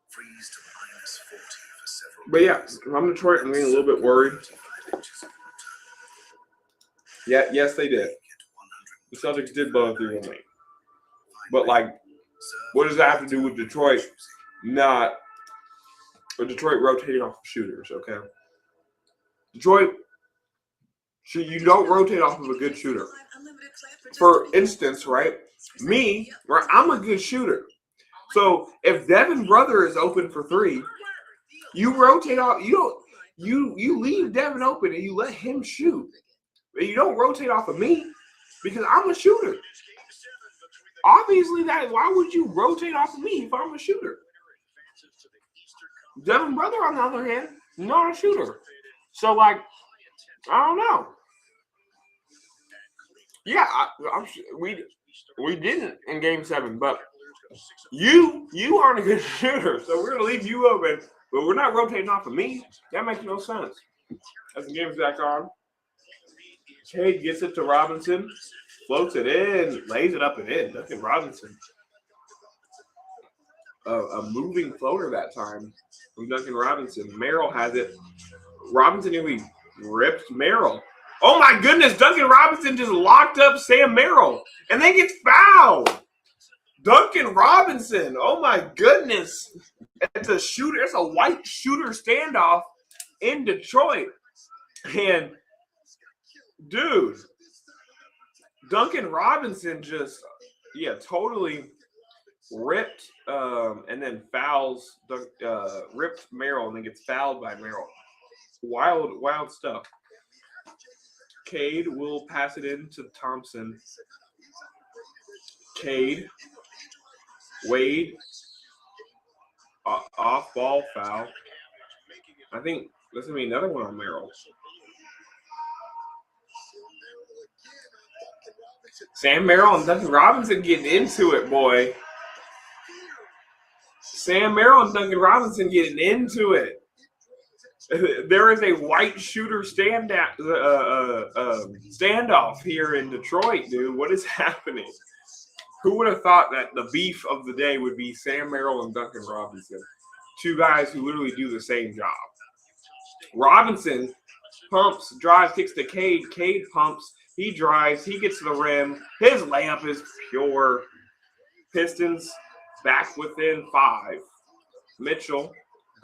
Freeze to -40 for several. But yeah, if I'm Detroit, I'm getting a little bit worried. Yeah, yes, they did. The Celtics did blow a 3-1 lead. But, like, what does that have to do with Detroit not – or Detroit rotating off of shooters, okay? Detroit, you don't rotate off of a good shooter. For instance, right, me, right, I'm a good shooter. So if Devin Brother is open for three, you rotate off – you leave Devin open and you let him shoot. You don't rotate off of me because I'm a shooter. Obviously, why would you rotate off of me if I'm a shooter? Devin Brother, on the other hand, not a shooter. So, like, I don't know. Yeah, we didn't in Game 7, but you aren't a good shooter, so we're gonna leave you open, but we're not rotating off of me. That makes no sense. As the game's back on, Cade gets it to Robinson. Floats it in, lays it up and in. Duncan Robinson. A moving floater that time from Duncan Robinson. Merrill has it. Robinson nearly ripped Merrill. Oh my goodness, Duncan Robinson just locked up Sam Merrill and then gets fouled. Duncan Robinson, oh my goodness. It's a shooter, it's a white shooter standoff in Detroit. And dude, Duncan Robinson just, totally ripped and then fouls, ripped Merrill and then gets fouled by Merrill. Wild stuff. Cade will pass it in to Thompson. Cade. Wade. Off ball foul. I think there's going to be another one on Merrill. Sam Merrill and Duncan Robinson getting into it, boy. Sam Merrill and Duncan Robinson getting into it. There is a white shooter standoff here in Detroit, dude. What is happening? Who would have thought that the beef of the day would be Sam Merrill and Duncan Robinson? Two guys who literally do the same job. Robinson pumps, drives, kicks to Cade. Cade pumps. He drives. He gets to the rim. His layup is pure. Pistons back within 5. Mitchell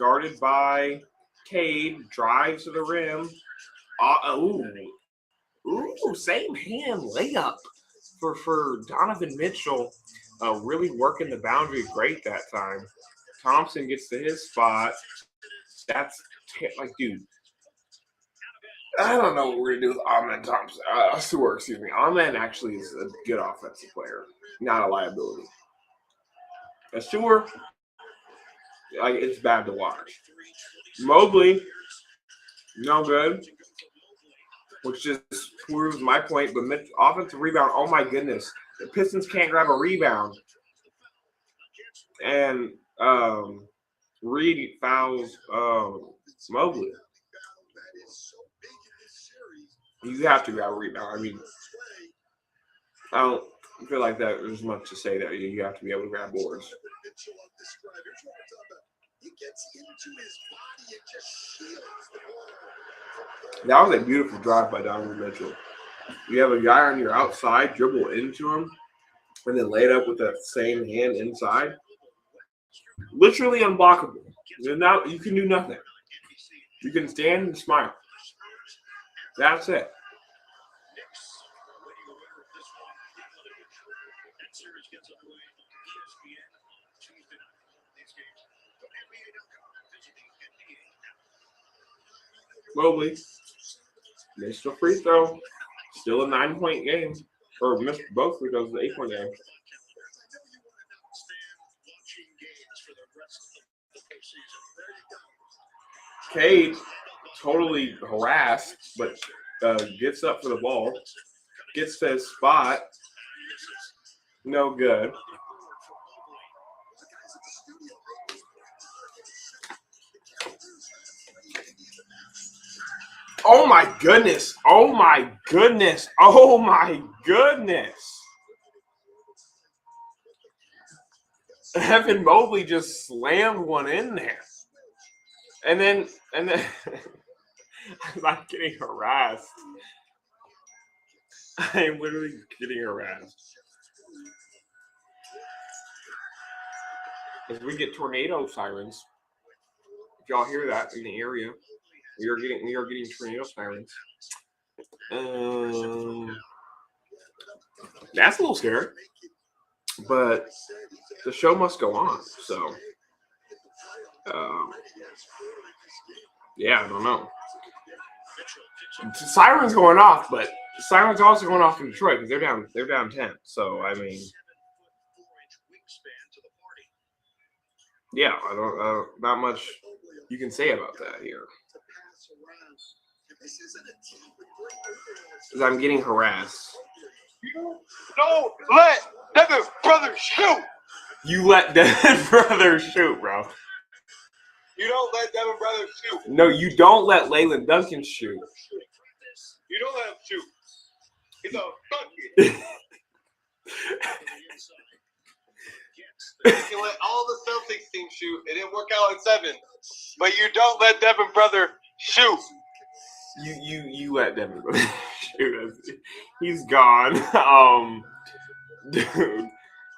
guarded by Cade, drives to the rim. Ooh, same hand layup for Donovan Mitchell. Really working the boundary great that time. Thompson gets to his spot. That's like, dude. I don't know what we're gonna do with Ahmed Thompson. Excuse me. Ahmed actually is a good offensive player, not a liability. Stewart, like, it's bad to watch. Mobley, no good, which just proves my point. But offensive rebound, oh my goodness, the Pistons can't grab a rebound, and Reed fouls Mobley. You have to grab a rebound. I mean, I don't feel like that there's much to say that you have to be able to grab boards. That was a beautiful drive by Donovan Mitchell. You have a guy on your outside, dribble into him, and then lay it up with that same hand inside. Literally unblockable. You can do nothing. You can stand and smile. That's it. Mobley missed a free throw. Still a 9-point game. Or missed both free throws, an 8-point game. Cade totally harassed, but gets up for the ball. Gets to his spot. No good. Oh my goodness. Oh my goodness. Oh my goodness. Evan Mobley just slammed one in there. And then I'm getting harassed. I'm literally getting harassed. As we get tornado sirens. If y'all hear that in the area, we are getting tornado sirens. That's a little scary. But the show must go on. So yeah, I don't know. Sirens going off, but sirens also going off in Detroit because they're down 10. So I mean, yeah, I don't not much you can say about that here. Because I'm getting harassed. Don't let Devin Brothers shoot. You let Devin Brothers shoot, bro. You don't let Devin Brothers shoot. No, you don't let Lailend Duncan shoot. You don't let him shoot. He's a bucket. You can let all the Celtics team shoot. It didn't work out in 7. But you don't let Devin Brother shoot. You let Devin Brothers shoot. He's gone. Dude,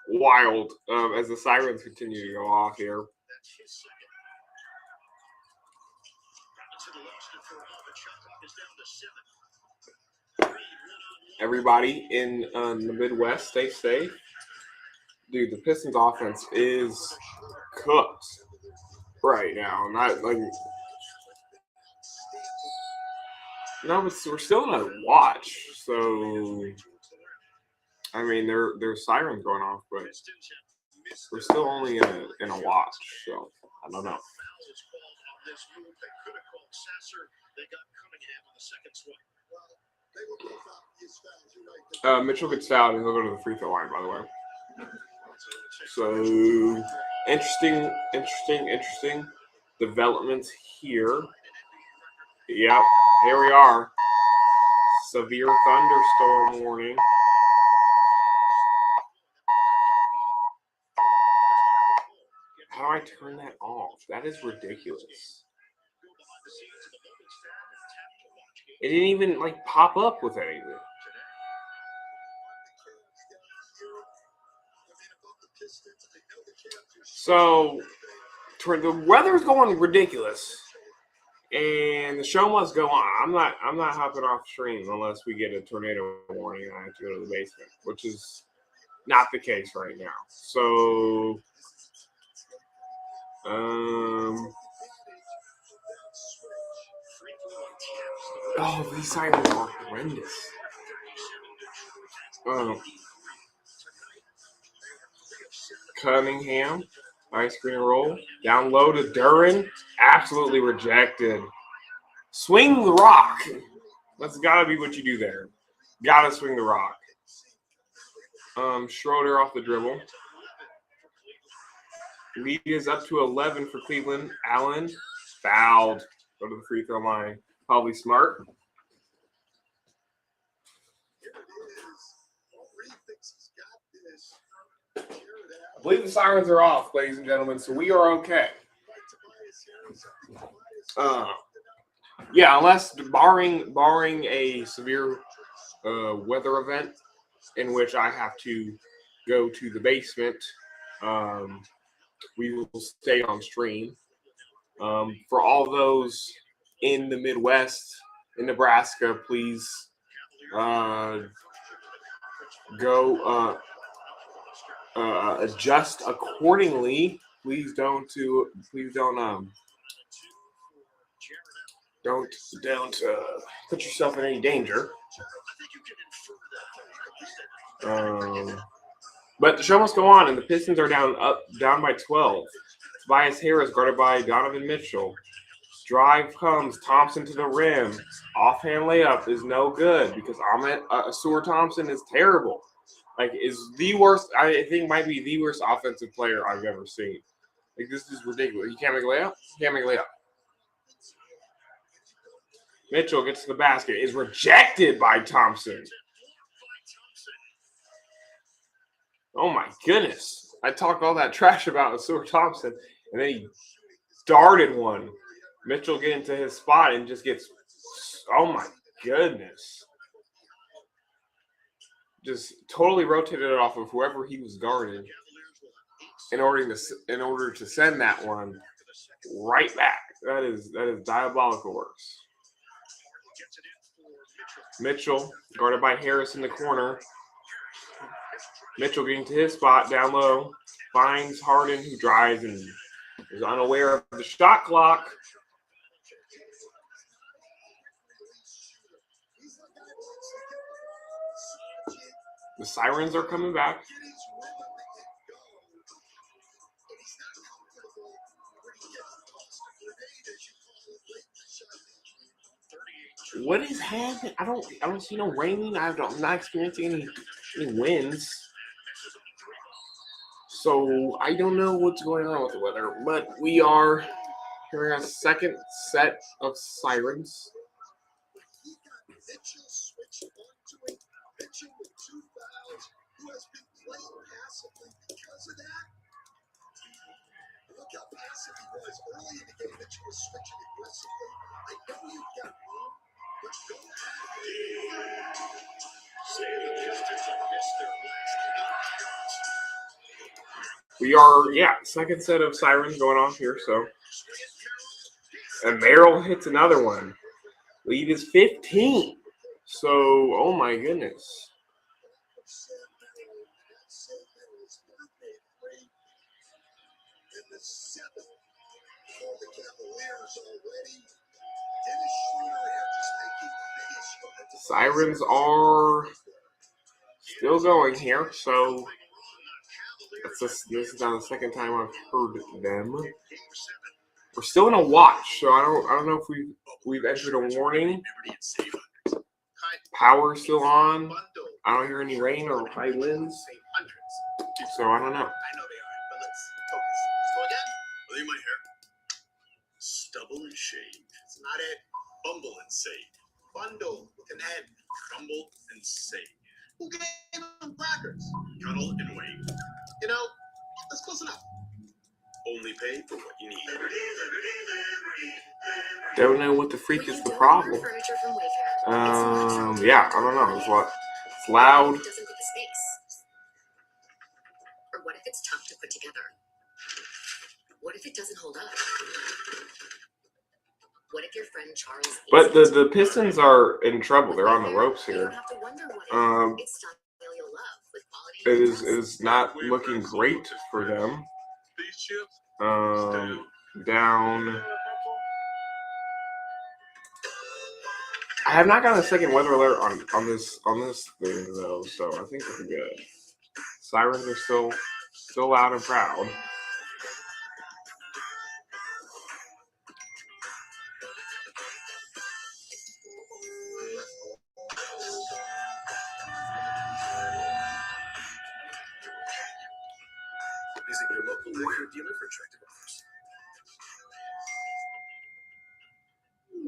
wild. As the sirens continue to go off here. Everybody in the Midwest, stay safe. Dude, the Pistons offense is cooked right now. Not like no, but we're still in a watch. So I mean, there's sirens going off, but we're still only in a watch. So I don't know. Mitchell gets fouled and he'll go to the free throw line, by the way. So interesting developments here. Yep, here we are. Severe thunderstorm warning. How do I turn that off? That is ridiculous. It didn't even like pop up with anything. So the weather's going ridiculous, and the show must go on. I'm not hopping off stream unless we get a tornado warning and I have to go to the basement, which is not the case right now. So, oh, these sirens are horrendous. Cunningham, nice screen and roll. Down low to Duran, absolutely rejected. Swing the rock. That's got to be what you do there. Got to swing the rock. Schroeder off the dribble. Lead is up to 11 for Cleveland. Allen fouled. Go to the free throw line. Probably smart. I believe the sirens are off, ladies and gentlemen, so we are okay. Yeah, unless barring a severe weather event in which I have to go to the basement, we will stay on stream. For all those in the Midwest, in Nebraska, please go adjust accordingly. Please don't put yourself in any danger. But the show must go on, and the Pistons are down by 12. Tobias Harris guarded by Donovan Mitchell. Drive comes, Thompson to the rim. Offhand layup is no good because Ausar Thompson is terrible. Like, is the worst. I think might be the worst offensive player I've ever seen. Like, this is ridiculous. You can't make a layup. Can't make a layup. Mitchell gets to the basket. Is rejected by Thompson. Oh, my goodness. I talked all that trash about Ausar Thompson, and then he darted one. Mitchell getting to his spot and just gets – oh, my goodness. Just totally rotated it off of whoever he was guarding in order to send that one right back. That is diabolical works. Mitchell guarded by Harris in the corner. Mitchell getting to his spot down low, finds Harden, who drives and is unaware of the shot clock. The sirens are coming back. What is happening? I don't see no rain. I'm not experiencing any winds. So I don't know what's going on with the weather, but we are hearing a second set of sirens. Look how passive he was early in the game that you were switching aggressively. I know you've got room, but you don't have We are, second set of sirens going off here, so. And Merrill hits another one. Lead is 15. So, oh my goodness. in the seventh for the Cavaliers already. Dennis Schroeder here just making biggest shots. Sirens are still going here, so this is now the second time I've heard them. We're still in a watch, so I don't know if we've entered a warning. Power's still on. I don't hear any rain or high winds, so I don't know. I know they are, but let's focus. Go again. I think my hair. Stubble and shave. It's not it. Bumble and save. Bundle with an N. Crumble and save. Who gave them crackers? Cuddle and wave. You know, that's close enough. Only pay for what you need. Don't know what the freak is the problem. Yeah, I don't know. It's loud. Doesn't put the space. Or what if it's tough to put together? What if it doesn't hold up? What if your friend Charles? But the Pistons are in trouble. They're on the ropes You here. don't have to wonder what it's style you'll love with It quality. is not looking great for them. These chips. Down. I have not gotten a second weather alert on this thing though, so I think we're good. Sirens are still loud and proud. Visit your local liquor dealer for attractive offers.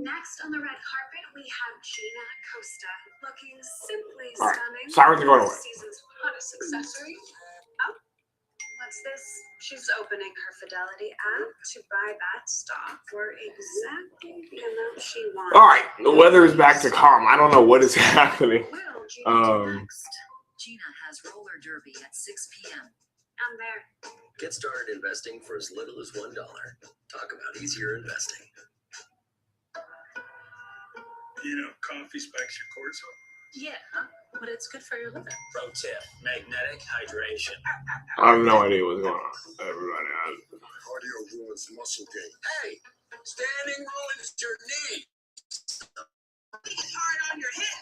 Next on the red carpet, we have Gina Costa, looking simply All right, stunning. sirens are going away. Season's hottest accessory. Oh, what's this? She's opening her Fidelity app to buy that stock for exactly the amount she wants. All right, the weather is back to calm. I don't know what is happening. Will Gina do next? Gina has roller derby at 6 p.m. I'm there. Get started investing for as little as $1. Talk about easier investing. You know, coffee spikes your cortisol. Yeah, but it's good for your liver. Pro tip, magnetic hydration. I have no idea what's going on. Everybody has. Cardio ruins muscle gain. Hey, standing ruins your knee. It's hard on your hip.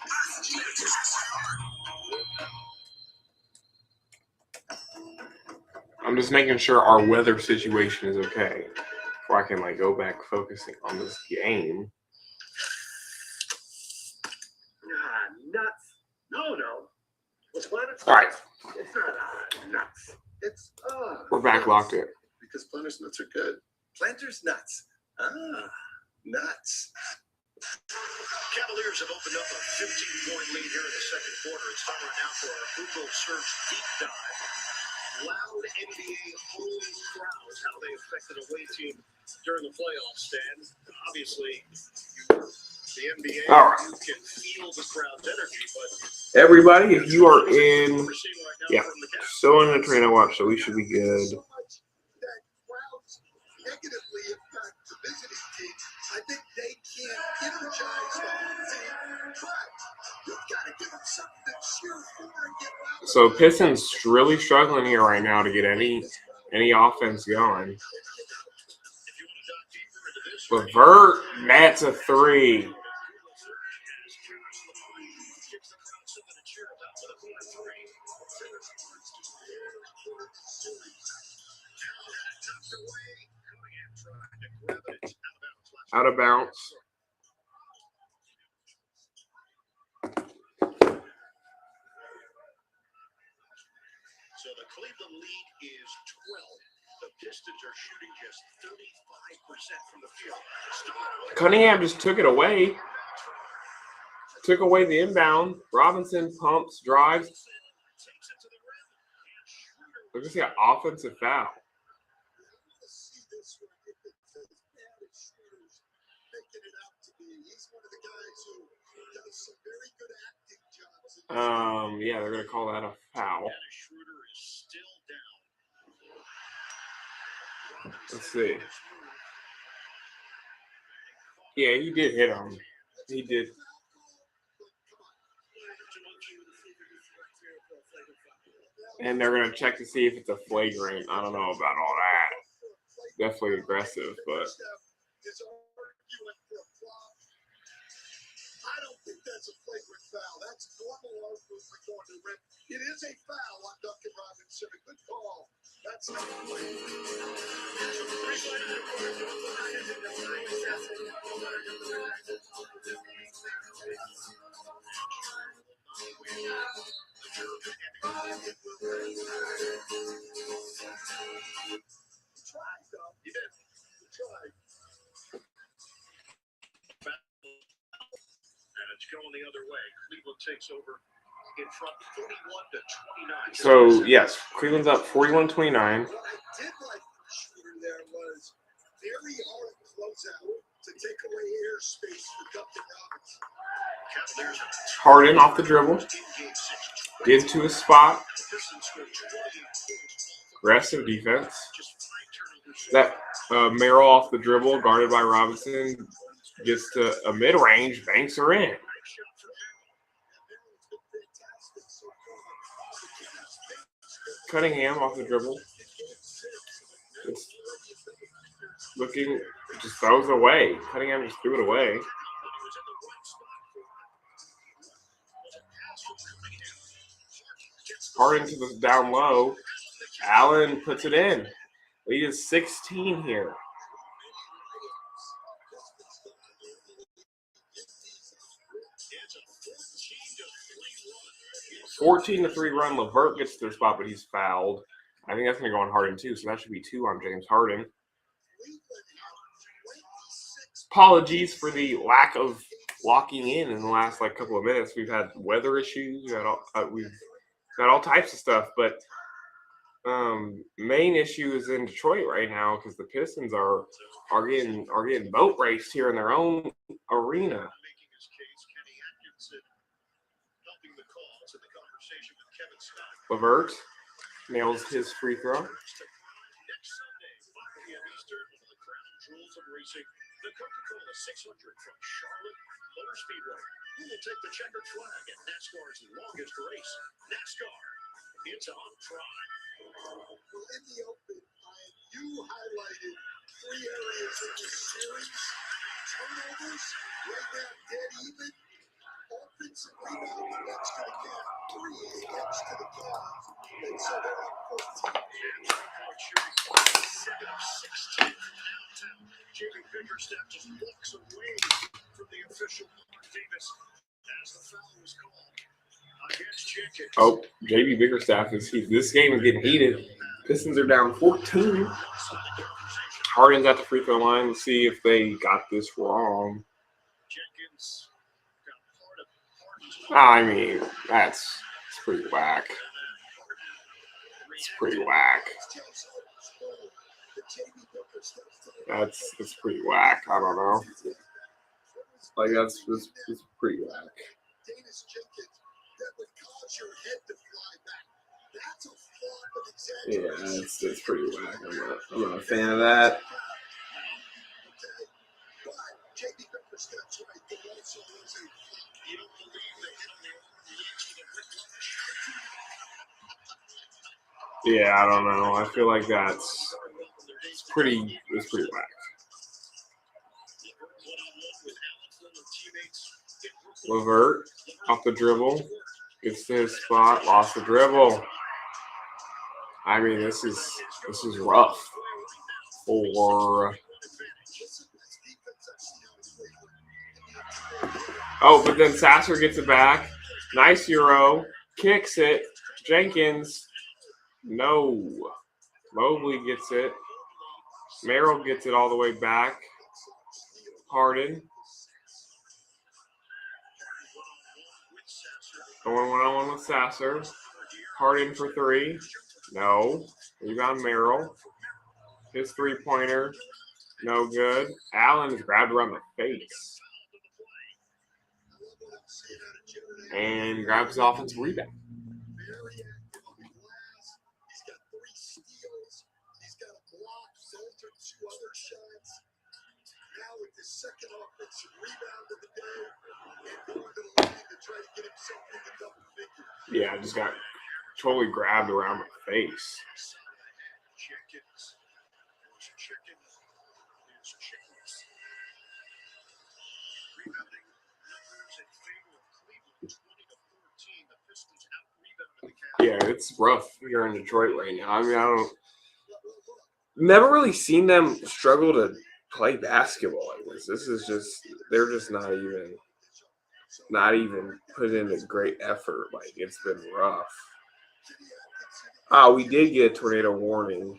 I'm just making sure our weather situation is okay before I can like go back focusing on this game. Nuts. No. What's planets? All right, It's not nuts. It's we're back locked in. because planters nuts are good. Planters nuts. Nuts. Cavaliers have opened up a 15-point lead here in the second quarter. It's time right now for our Google search deep dive. Loud NBA home crowds, how they affected a away team during the playoffs, Stan. Obviously, the NBA, All right. you can feel the crowd's energy, but Everybody, if you are in, we're seeing right now yeah, from the Cavs. still in the train I watch, so we should be good. So much that crowds negatively impact the visiting team. I think they can energize the home team, but you've got to give them something to cheer for and get loud. So Pistons really struggling here right now to get any offense going. Levert, that's a three. Out of bounds. So the Cleveland lead is 12. The Pistons are shooting just 35% from the field. Cunningham just took it away. Took away the inbound. Robinson pumps, drives. Look at that offensive foul. Yeah, they're gonna call that a foul. Let's see. Yeah, he did hit him. He did. And they're gonna check to see if it's a flagrant. I don't know about all that. Definitely aggressive, but I don't think that's a flagrant foul. That's normal movement going to rim. It is a foul on Duncan Robinson. A good call. That's not a play. Tried though. He did. Tried. And it's going the other way. Cleveland takes over in front 41-29. so yes, Cleveland's up 41-29. What I did like from Shooter there was very hard closeout to take away airspace for Duncan Robinson. Harden off the dribble. Get to his spot. Aggressive defense. That Merrill off the dribble, guarded by Robinson, gets to a mid-range, banks her in. Cunningham off the dribble. It's looking, just throws it away. Cunningham just threw it away. Harden to the down low. Allen puts it in. Lead is 16 here. 14-3 run. LeVert gets to the spot, but he's fouled. I think that's going to go on Harden too, so that should be 2 on James Harden. Apologies for the lack of locking in the last couple of minutes. We've had weather issues. We've got all types of stuff, but main issue is in Detroit right now because the Pistons are getting boat raced here in their own arena. LeVert nails his free throw. The Coca-Cola 600 from Charlotte Motor Speedway. Who will take the checkered flag at NASCAR's longest race? NASCAR. It's on Prime. Well, in the open, you highlighted 3 areas in this series. Turnovers, right now dead even. Offensive rebounds, that's going to count. 3 hits to the cause. And so they're up 14. And 3-point shooting, 7 of 16 from downtown. Jamie Bickerstaff just walks away from the official Mark Davis as the foul was called against Jenkins. Oh, JB Bickerstaff this game is getting heated. Pistons are down 14. Harden's at the free throw line. Let's see if they got this wrong. Jenkins got part of Harden's. I mean, that's pretty whack. It's pretty whack. That's pretty whack. I don't know. That's pretty whack. Dennis Jenkins, that would cause your head to fly back. That's a flop of exaggeration. Yeah, it's pretty whack. I'm not a fan of that. But JB Bickerstaff's right. The also was a you don't believe they hit on the reaction of Rick Lewis. Yeah, I don't know. I feel like it's pretty whack. LeVert off the dribble, gets to his spot, lost the dribble. I mean, this is rough for. Oh, but then Sasser gets it back. Nice Euro, kicks it. Jenkins, no. Mobley gets it. Merrill gets it all the way back. Harden. Going one-on-one with Sasser. Harden for 3. No. Rebound Merrill. His three-pointer. No good. Allen is grabbed around the face. And grabs his offensive rebound. Very active on the glass. He's got 3 steals. He's got a block, filtered 2 other shots. Now with his second offensive rebound of the day, and going to the line to try to get himself into double figures. Yeah, just got totally grabbed around the face. Jenkins. Rebounding numbers in favor of Cleveland, 20-14. The Pistons out-rebounded the Cavaliers. Yeah, it's rough here in Detroit right now. I mean, never really seen them struggle to play basketball like this. This is just, they're just not even putting in a great effort. Like, it's been rough. We did get a tornado warning.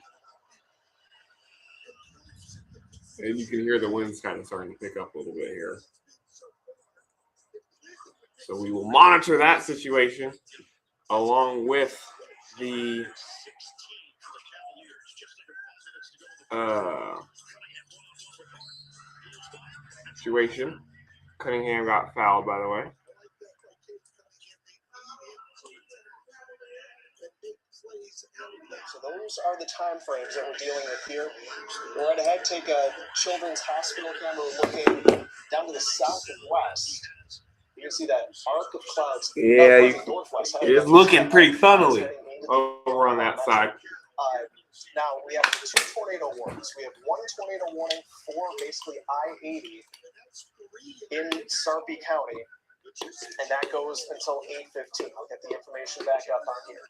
And you can hear the winds kind of starting to pick up a little bit here. So we will monitor that situation along with the situation. Cunningham got fouled, by the way. those are the time frames that we're dealing with here. Go right ahead, take a children's hospital camera looking down to the south and west. You can see that arc of clouds. Yeah, Northwest. it's looking pretty funnily over on that side. Now we have 2 tornado warnings. We have 1 tornado warning for basically I-80 in Sarpy County, and that goes until 8:15. I'll get the information back up on here.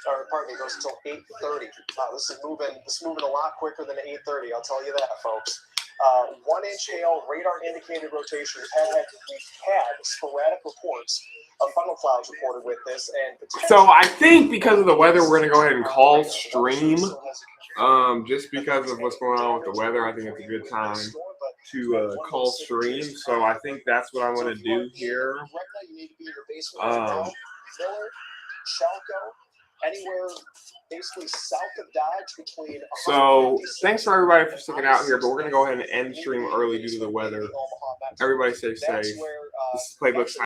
Or pardon me, it goes until 8:30. This is moving a lot quicker than 8:30. I'll tell you that, folks. 1-inch hail, radar indicated rotation. We've had sporadic reports of funnel clouds reported with this, and so I think because of the weather, we're gonna go ahead and call stream. Just because of what's going on with the weather, I think it's a good time to call stream. So I think that's what I want to do here. Anywhere basically south of Dodge between. So thanks for everybody for sticking out here, but we're gonna go ahead and end stream early due to the weather. Everybody stay safe. This is Playbook.